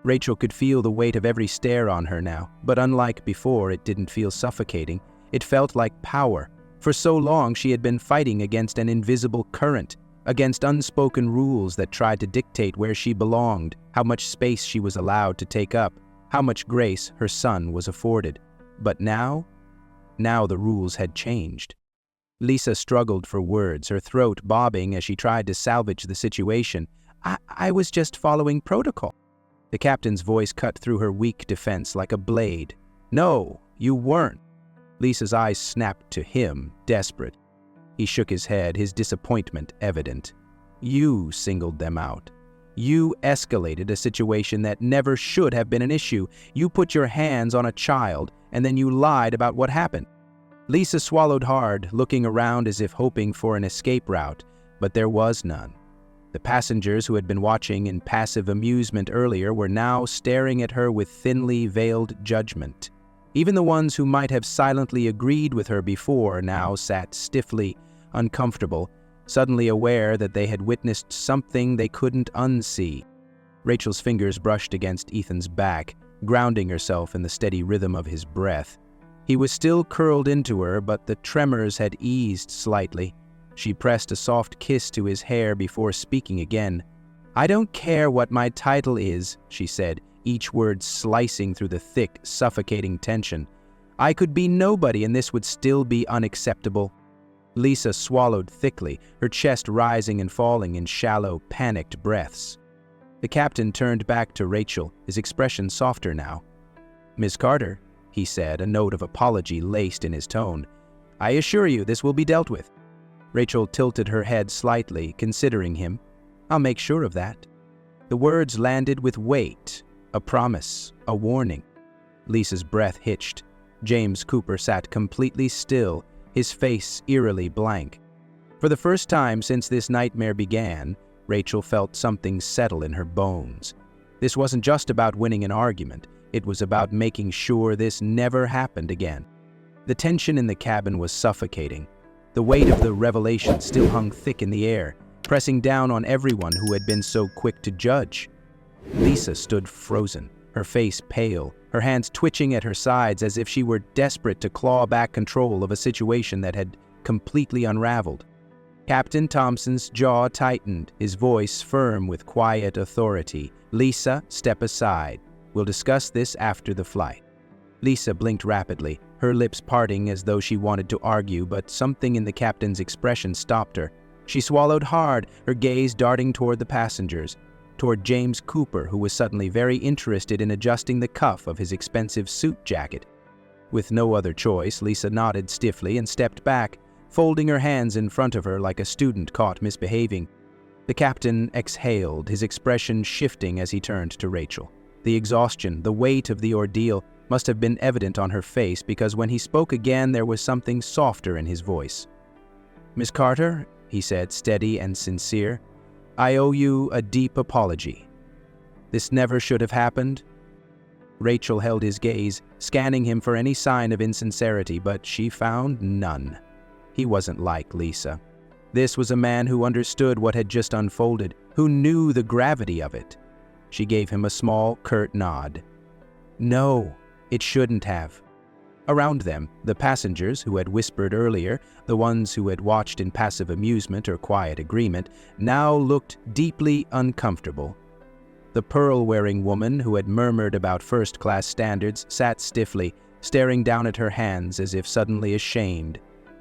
Rachel could feel the weight of every stare on her now, but unlike before, it didn't feel suffocating. It felt like power. For so long, she had been fighting against an invisible current, against unspoken rules that tried to dictate where she belonged, how much space she was allowed to take up, how much grace her son was afforded. But now the rules had changed. Lisa struggled for words, her throat bobbing as she tried to salvage the situation. I was just following protocol." The captain's voice cut through her weak defense like a blade. "No, you weren't." Lisa's eyes snapped to him, desperate. He shook his head, his disappointment evident. "You singled them out. You escalated a situation that never should have been an issue. You put your hands on a child, and then you lied about what happened." Lisa swallowed hard, looking around as if hoping for an escape route, but there was none. The passengers who had been watching in passive amusement earlier were now staring at her with thinly veiled judgment. Even the ones who might have silently agreed with her before now sat stiffly, uncomfortable, suddenly aware that they had witnessed something they couldn't unsee. Rachel's fingers brushed against Ethan's back, grounding herself in the steady rhythm of his breath. He was still curled into her, but the tremors had eased slightly. She pressed a soft kiss to his hair before speaking again. "I don't care what my title is," she said, each word slicing through the thick, suffocating tension. "I could be nobody and this would still be unacceptable." Lisa swallowed thickly, her chest rising and falling in shallow, panicked breaths. The captain turned back to Rachel, his expression softer now. "Miss Carter," he said, a note of apology laced in his tone, "I assure you this will be dealt with." Rachel tilted her head slightly, considering him. "I'll make sure of that." The words landed with weight, a promise, a warning. Lisa's breath hitched. James Cooper sat completely still, his face eerily blank. For the first time since this nightmare began, Rachel felt something settle in her bones. This wasn't just about winning an argument, it was about making sure this never happened again. The tension in the cabin was suffocating. The weight of the revelation still hung thick in the air, pressing down on everyone who had been so quick to judge. Lisa stood frozen, her face pale, her hands twitching at her sides as if she were desperate to claw back control of a situation that had completely unraveled. Captain Thompson's jaw tightened, his voice firm with quiet authority. "Lisa, step aside. We'll discuss this after the flight." Lisa blinked rapidly, her lips parting as though she wanted to argue, but something in the captain's expression stopped her. She swallowed hard, her gaze darting toward the passengers, toward James Cooper, who was suddenly very interested in adjusting the cuff of his expensive suit jacket. With no other choice, Lisa nodded stiffly and stepped back, folding her hands in front of her like a student caught misbehaving. The captain exhaled, his expression shifting as he turned to Rachel. The exhaustion, the weight of the ordeal, must have been evident on her face because when he spoke again there was something softer in his voice. "Miss Carter," he said, steady and sincere, "I owe you a deep apology. This never should have happened." Rachel held his gaze, scanning him for any sign of insincerity, but she found none. He wasn't like Lisa. This was a man who understood what had just unfolded, who knew the gravity of it. She gave him a small, curt nod. No, it shouldn't have. Around them, the passengers who had whispered earlier, the ones who had watched in passive amusement or quiet agreement, now looked deeply uncomfortable. The pearl-wearing woman who had murmured about first-class standards sat stiffly, staring down at her hands as if suddenly ashamed.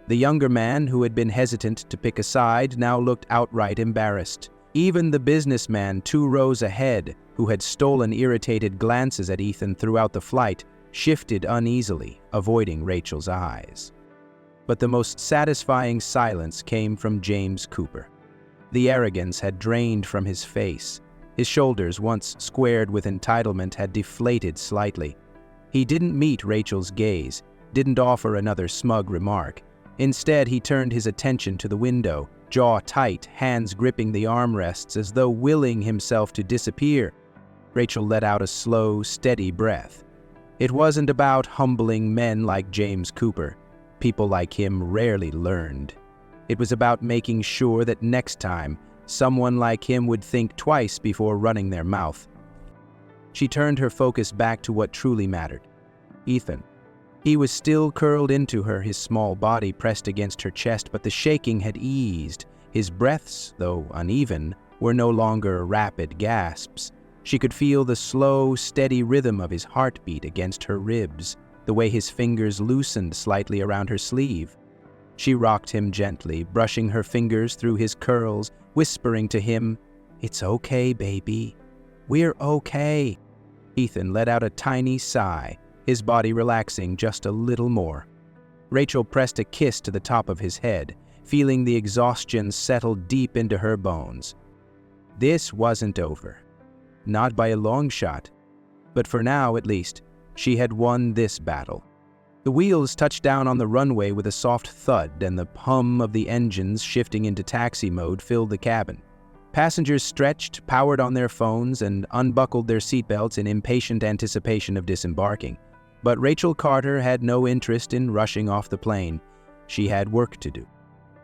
The younger man who had been hesitant to pick a side now looked outright embarrassed. Even the businessman 2 rows ahead, who had stolen irritated glances at Ethan throughout the flight, shifted uneasily, avoiding Rachel's eyes. But the most satisfying silence came from James Cooper. The arrogance had drained from his face. His shoulders, once squared with entitlement, had deflated slightly. He didn't meet Rachel's gaze, didn't offer another smug remark. Instead, he turned his attention to the window, jaw tight, hands gripping the armrests as though willing himself to disappear. Rachel let out a slow, steady breath. It wasn't about humbling men like James Cooper. People like him rarely learned. It was about making sure that next time, someone like him would think twice before running their mouth. She turned her focus back to what truly mattered. Ethan. He was still curled into her, his small body pressed against her chest, but the shaking had eased. His breaths, though uneven, were no longer rapid gasps. She could feel the slow, steady rhythm of his heartbeat against her ribs, the way his fingers loosened slightly around her sleeve. She rocked him gently, brushing her fingers through his curls, whispering to him, "It's okay, baby. We're okay." Ethan let out a tiny sigh, his body relaxing just a little more. Rachel pressed a kiss to the top of his head, feeling the exhaustion settle deep into her bones. This wasn't over. Not by a long shot. But for now, at least, she had won this battle. The wheels touched down on the runway with a soft thud, and the hum of the engines shifting into taxi mode filled the cabin. Passengers stretched, powered on their phones, and unbuckled their seatbelts in impatient anticipation of disembarking. But Rachel Carter had no interest in rushing off the plane. She had work to do.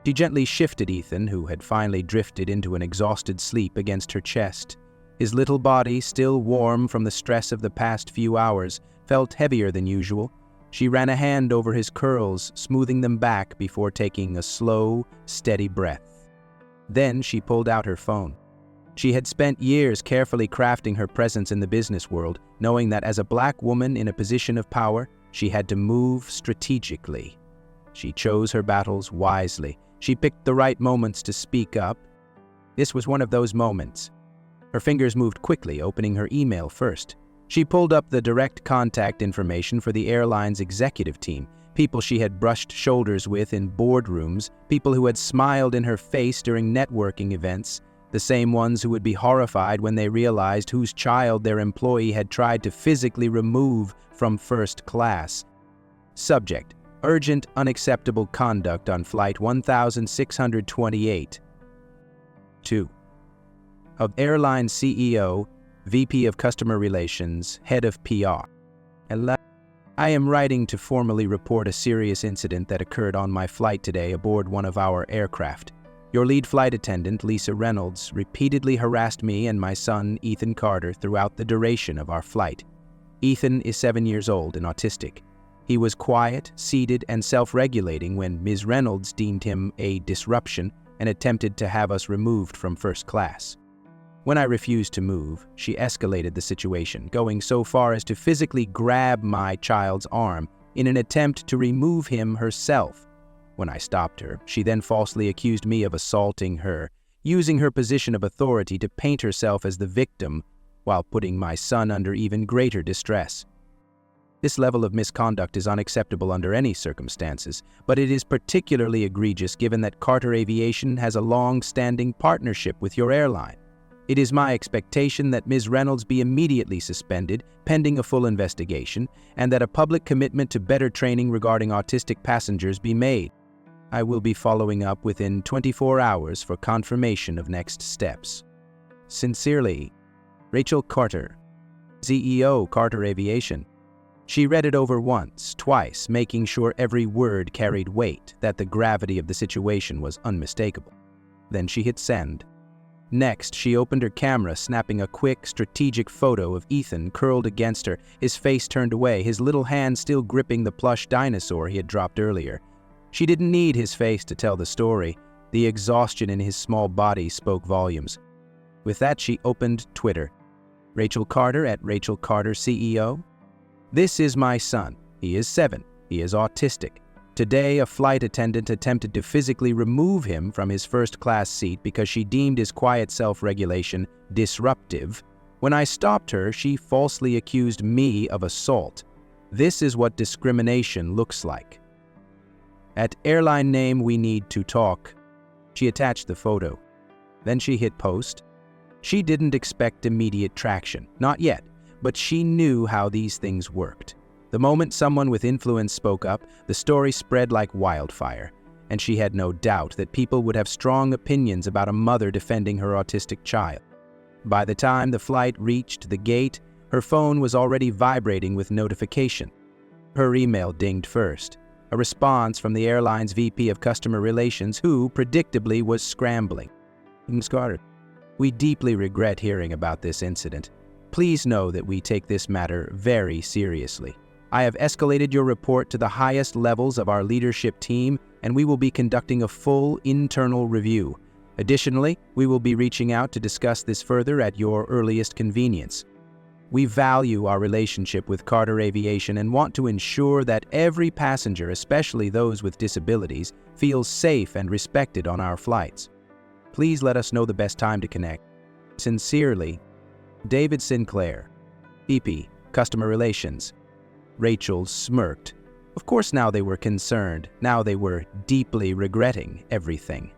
She gently shifted Ethan, who had finally drifted into an exhausted sleep, against her chest. His little body, still warm from the stress of the past few hours, felt heavier than usual. She ran a hand over his curls, smoothing them back before taking a slow, steady breath. Then she pulled out her phone. She had spent years carefully crafting her presence in the business world, knowing that as a black woman in a position of power, she had to move strategically. She chose her battles wisely. She picked the right moments to speak up. This was one of those moments. Her fingers moved quickly, opening her email first. She pulled up the direct contact information for the airline's executive team, people she had brushed shoulders with in boardrooms, people who had smiled in her face during networking events, the same ones who would be horrified when they realized whose child their employee had tried to physically remove from first class. Subject: urgent, unacceptable conduct on flight 1628. 2. Of airline CEO, VP of Customer Relations, Head of PR. I am writing to formally report a serious incident that occurred on my flight today aboard one of our aircraft. Your lead flight attendant, Lisa Reynolds, repeatedly harassed me and my son, Ethan Carter, throughout the duration of our flight. Ethan is 7 years old and autistic. He was quiet, seated, and self-regulating when Ms. Reynolds deemed him a disruption and attempted to have us removed from first class. When I refused to move, she escalated the situation, going so far as to physically grab my child's arm in an attempt to remove him herself. When I stopped her, she then falsely accused me of assaulting her, using her position of authority to paint herself as the victim while putting my son under even greater distress. This level of misconduct is unacceptable under any circumstances, but it is particularly egregious given that Carter Aviation has a long-standing partnership with your airline. It is my expectation that Ms. Reynolds be immediately suspended, pending a full investigation, and that a public commitment to better training regarding autistic passengers be made. I will be following up within 24 hours for confirmation of next steps. Sincerely, Rachel Carter, CEO, Carter Aviation. She read it over once, twice, making sure every word carried weight, that the gravity of the situation was unmistakable. Then she hit send. Next, she opened her camera, snapping a quick, strategic photo of Ethan curled against her, his face turned away, his little hand still gripping the plush dinosaur he had dropped earlier. She didn't need his face to tell the story. The exhaustion in his small body spoke volumes. With that, she opened Twitter. Rachel Carter at Rachel Carter CEO. This is my son. He is 7. He is autistic. Today, a flight attendant attempted to physically remove him from his first-class seat because she deemed his quiet self-regulation disruptive. When I stopped her, she falsely accused me of assault. This is what discrimination looks like. At airline name, we need to talk. She attached the photo. Then she hit post. She didn't expect immediate traction, not yet, but she knew how these things worked. The moment someone with influence spoke up, the story spread like wildfire, and she had no doubt that people would have strong opinions about a mother defending her autistic child. By the time the flight reached the gate, her phone was already vibrating with notification. Her email dinged first, a response from the airline's VP of Customer Relations who, predictably, was scrambling. Ms. Carter, we deeply regret hearing about this incident. Please know that we take this matter very seriously. I have escalated your report to the highest levels of our leadership team, and we will be conducting a full internal review. Additionally, we will be reaching out to discuss this further at your earliest convenience. We value our relationship with Carter Aviation and want to ensure that every passenger, especially those with disabilities, feels safe and respected on our flights. Please let us know the best time to connect. Sincerely, David Sinclair, VP, Customer Relations. Rachel smirked. Of course now they were concerned. Now they were deeply regretting everything.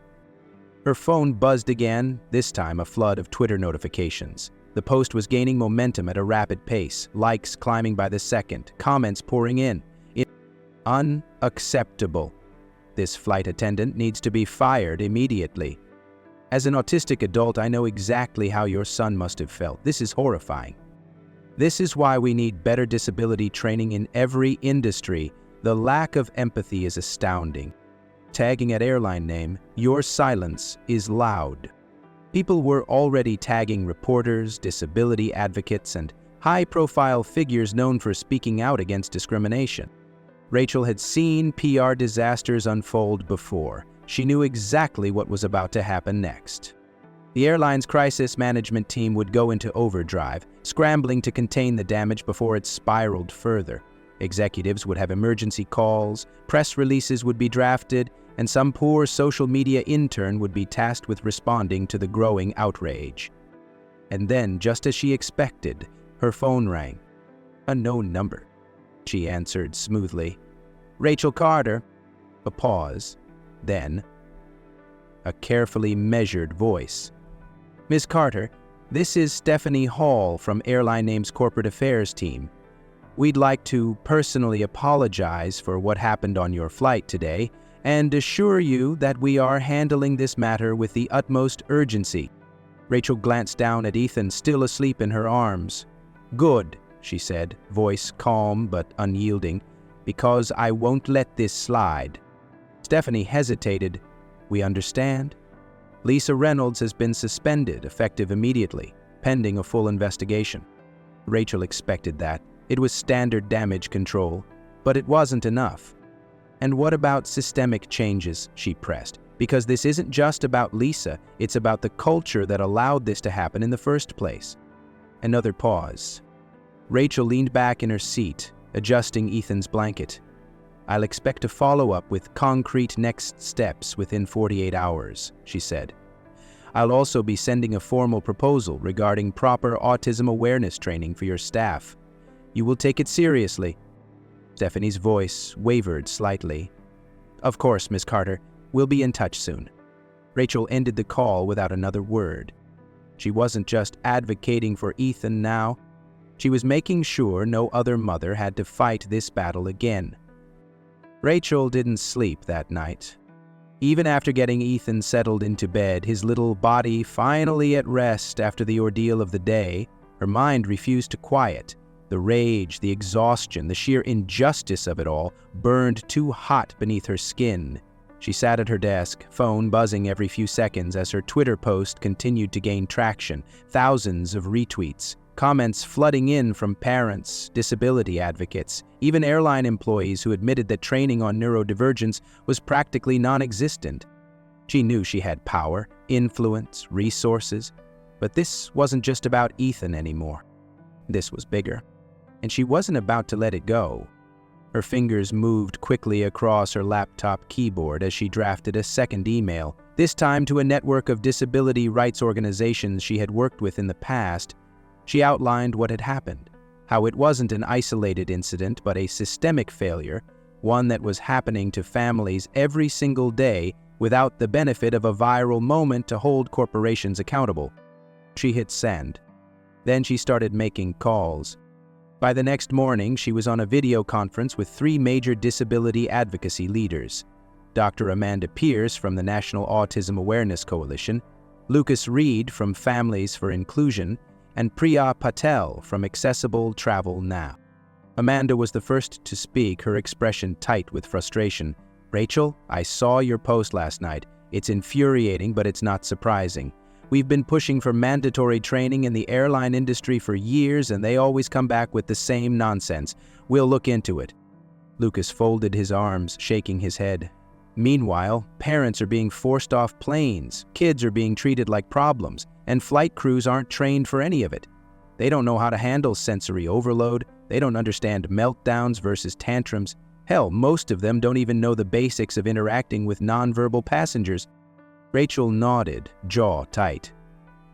Her phone buzzed again, this time a flood of Twitter notifications. The post was gaining momentum at a rapid pace, likes climbing by the second, comments pouring in. Unacceptable. This flight attendant needs to be fired immediately. As an autistic adult, I know exactly how your son must have felt. This is horrifying. This is why we need better disability training in every industry. The lack of empathy is astounding. Tagging at airline name, your silence is loud. People were already tagging reporters, disability advocates, and high-profile figures known for speaking out against discrimination. Rachel had seen PR disasters unfold before. She knew exactly what was about to happen next. The airline's crisis management team would go into overdrive, scrambling to contain the damage before it spiraled further. Executives would have emergency calls, press releases would be drafted, and some poor social media intern would be tasked with responding to the growing outrage. And then, just as she expected, her phone rang. A known number. She answered smoothly. Rachel Carter. A pause. Then, a carefully measured voice. Ms. Carter, this is Stephanie Hall from Airline Name's Corporate Affairs team. We'd like to personally apologize for what happened on your flight today and assure you that we are handling this matter with the utmost urgency. Rachel glanced down at Ethan, still asleep in her arms. Good, she said, voice calm but unyielding, because I won't let this slide. Stephanie hesitated. We understand. Lisa Reynolds has been suspended, effective immediately, pending a full investigation. Rachel expected that. It was standard damage control, but it wasn't enough. And what about systemic changes, she pressed, because this isn't just about Lisa, it's about the culture that allowed this to happen in the first place. Another pause. Rachel leaned back in her seat, adjusting Ethan's blanket. I'll expect a follow-up with concrete next steps within 48 hours, she said. I'll also be sending a formal proposal regarding proper autism awareness training for your staff. You will take it seriously, Stephanie's voice wavered slightly. "Of course, Miss Carter. We'll be in touch soon." Rachel ended the call without another word. She wasn't just advocating for Ethan now. She was making sure no other mother had to fight this battle again. Rachel didn't sleep that night. Even after getting Ethan settled into bed, his little body finally at rest after the ordeal of the day, her mind refused to quiet. The rage, the exhaustion, the sheer injustice of it all burned too hot beneath her skin. She sat at her desk, phone buzzing every few seconds as her Twitter post continued to gain traction, thousands of retweets, comments flooding in from parents, disability advocates, even airline employees who admitted that training on neurodivergence was practically non-existent. She knew she had power, influence, resources, but this wasn't just about Ethan anymore. This was bigger, and she wasn't about to let it go. Her fingers moved quickly across her laptop keyboard as she drafted a second email, this time to a network of disability rights organizations she had worked with in the past. She outlined what had happened, how it wasn't an isolated incident but a systemic failure, one that was happening to families every single day without the benefit of a viral moment to hold corporations accountable. She hit send. Then she started making calls. By the next morning, she was on a video conference with 3 major disability advocacy leaders: Dr. Amanda Pierce from the National Autism Awareness Coalition, Lucas Reed from Families for Inclusion, and Priya Patel from Accessible Travel Now. Amanda was the first to speak, her expression tight with frustration. "Rachel, I saw your post last night. It's infuriating, but it's not surprising. We've been pushing for mandatory training in the airline industry for years, and they always come back with the same nonsense. We'll look into it." Lucas folded his arms, shaking his head. Meanwhile, parents are being forced off planes, kids are being treated like problems, and flight crews aren't trained for any of it. They don't know how to handle sensory overload, they don't understand meltdowns versus tantrums. Hell, most of them don't even know the basics of interacting with nonverbal passengers. Rachel nodded, jaw tight.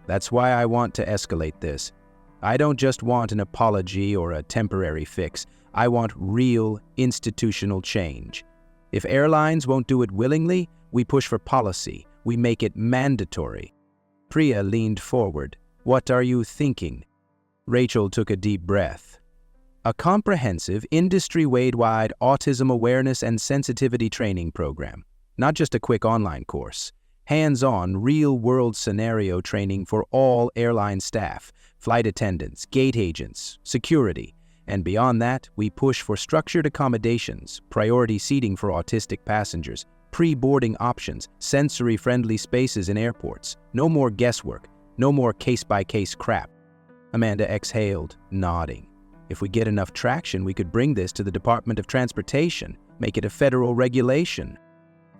"That's why I want to escalate this. I don't just want an apology or a temporary fix. I want real institutional change. If airlines won't do it willingly, we push for policy. We make it mandatory." Priya leaned forward. "What are you thinking?" Rachel took a deep breath. "A comprehensive, industry-wide autism awareness and sensitivity training program. Not just a quick online course. Hands-on, real-world scenario training for all airline staff, flight attendants, gate agents, security. And beyond that, we push for structured accommodations, priority seating for autistic passengers, pre-boarding options, sensory-friendly spaces in airports. No more guesswork, no more case-by-case crap." Amanda exhaled, nodding. "If we get enough traction, we could bring this to the Department of Transportation, make it a federal regulation."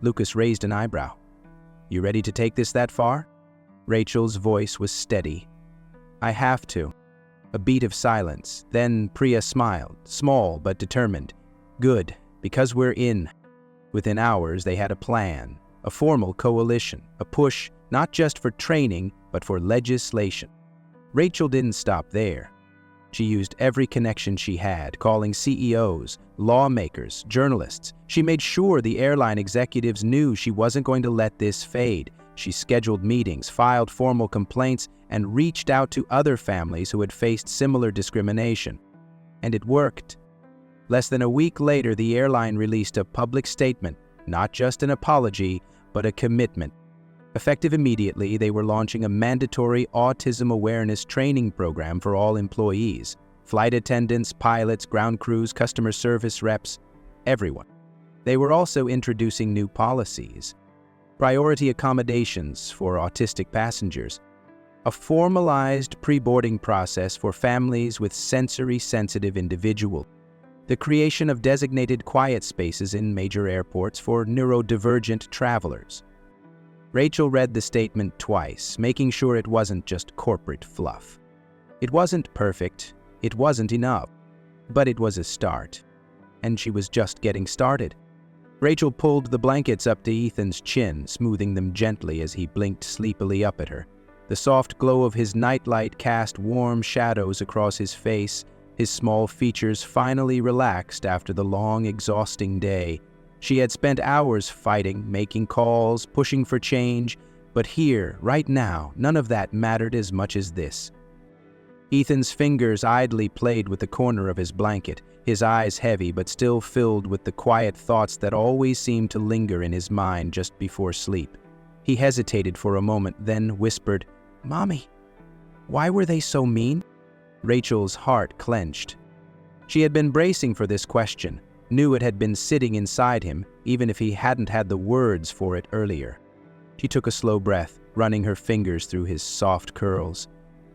Lucas raised an eyebrow. "You ready to take this that far?" Rachel's voice was steady. "I have to." A beat of silence, then Priya smiled, small but determined. "Good, because we're in." Within hours, they had a plan, a formal coalition, a push not just for training, but for legislation. Rachel didn't stop there. She used every connection she had, calling CEOs, lawmakers, journalists. She made sure the airline executives knew she wasn't going to let this fade. She scheduled meetings, filed formal complaints, and reached out to other families who had faced similar discrimination. And it worked. Less than a week later, the airline released a public statement, not just an apology, but a commitment. Effective immediately, they were launching a mandatory autism awareness training program for all employees, flight attendants, pilots, ground crews, customer service reps, everyone. They were also introducing new policies, priority accommodations for autistic passengers, a formalized pre-boarding process for families with sensory-sensitive individuals, the creation of designated quiet spaces in major airports for neurodivergent travelers. Rachel read the statement twice, making sure it wasn't just corporate fluff. It wasn't perfect, it wasn't enough, but it was a start. And she was just getting started. Rachel pulled the blankets up to Ethan's chin, smoothing them gently as he blinked sleepily up at her. The soft glow of his nightlight cast warm shadows across his face, His small features finally relaxed after the long, exhausting day. She had spent hours fighting, making calls, pushing for change, but here, right now, none of that mattered as much as this. Ethan's fingers idly played with the corner of his blanket, his eyes heavy but still filled with the quiet thoughts that always seemed to linger in his mind just before sleep. He hesitated for a moment, then whispered, "Mommy, why were they so mean?" Rachel's heart clenched. She had been bracing for this question, knew it had been sitting inside him, even if he hadn't had the words for it earlier. She took a slow breath, running her fingers through his soft curls.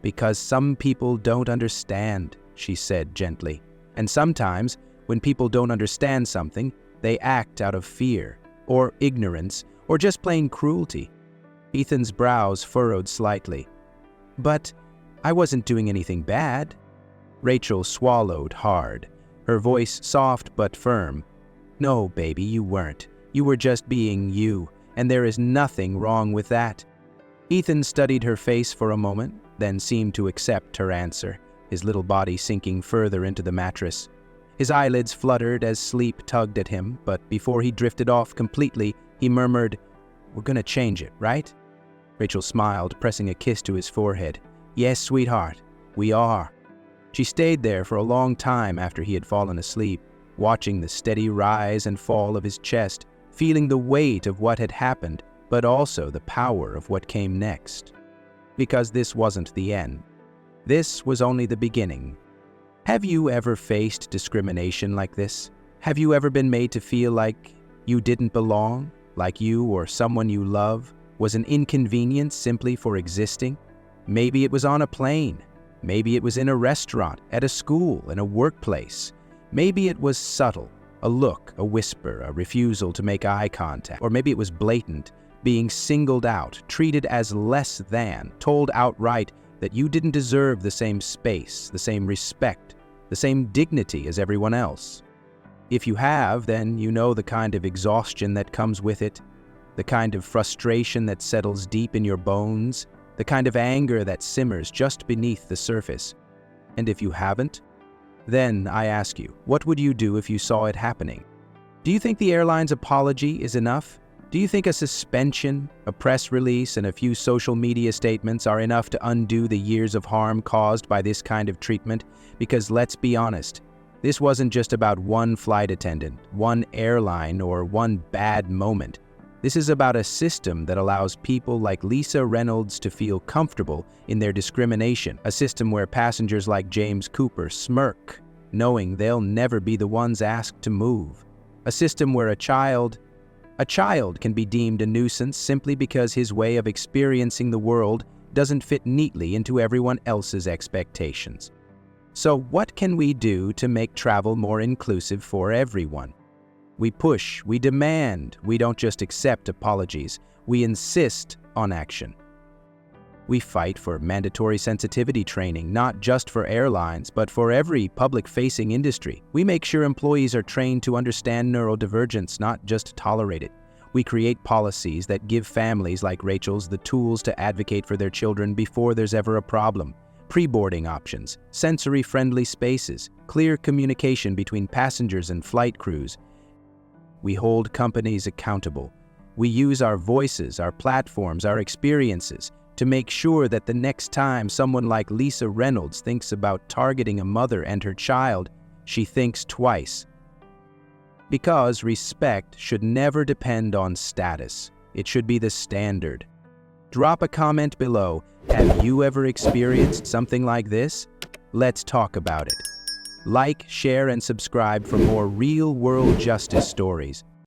"Because some people don't understand," she said gently. "And sometimes, when people don't understand something, they act out of fear, or ignorance, or just plain cruelty." Ethan's brows furrowed slightly. "But I wasn't doing anything bad." Rachel swallowed hard, her voice soft but firm. "No, baby, you weren't. You were just being you, and there is nothing wrong with that." Ethan studied her face for a moment, then seemed to accept her answer, his little body sinking further into the mattress. His eyelids fluttered as sleep tugged at him, but before he drifted off completely, he murmured, "We're gonna change it, right?" Rachel smiled, pressing a kiss to his forehead. "Yes, sweetheart, we are." She stayed there for a long time after he had fallen asleep, watching the steady rise and fall of his chest, feeling the weight of what had happened, but also the power of what came next. Because this wasn't the end. This was only the beginning. Have you ever faced discrimination like this? Have you ever been made to feel like you didn't belong, like you or someone you love was an inconvenience simply for existing? Maybe it was on a plane. Maybe it was in a restaurant, at a school, in a workplace. Maybe it was subtle, a look, a whisper, a refusal to make eye contact. Or maybe it was blatant, being singled out, treated as less than, told outright that you didn't deserve the same space, the same respect, the same dignity as everyone else. If you have, then you know the kind of exhaustion that comes with it, the kind of frustration that settles deep in your bones, the kind of anger that simmers just beneath the surface. And if you haven't, then I ask you, what would you do if you saw it happening? Do you think the airline's apology is enough? Do you think a suspension, a press release, and a few social media statements are enough to undo the years of harm caused by this kind of treatment? Because let's be honest, this wasn't just about one flight attendant, one airline, or one bad moment. This is about a system that allows people like Lisa Reynolds to feel comfortable in their discrimination, a system where passengers like James Cooper smirk, knowing they'll never be the ones asked to move, a system where a child can be deemed a nuisance simply because his way of experiencing the world doesn't fit neatly into everyone else's expectations. So what can we do to make travel more inclusive for everyone? We push, we demand, we don't just accept apologies, we insist on action. We fight for mandatory sensitivity training, not just for airlines, but for every public-facing industry. We make sure employees are trained to understand neurodivergence, not just tolerate it. We create policies that give families like Rachel's the tools to advocate for their children before there's ever a problem. Pre-boarding options, sensory-friendly spaces, clear communication between passengers and flight crews. We hold companies accountable. We use our voices, our platforms, our experiences to make sure that the next time someone like Lisa Reynolds thinks about targeting a mother and her child, she thinks twice. Because respect should never depend on status. It should be the standard. Drop a comment below. Have you ever experienced something like this? Let's talk about it. Like, share, and subscribe for more real-world justice stories.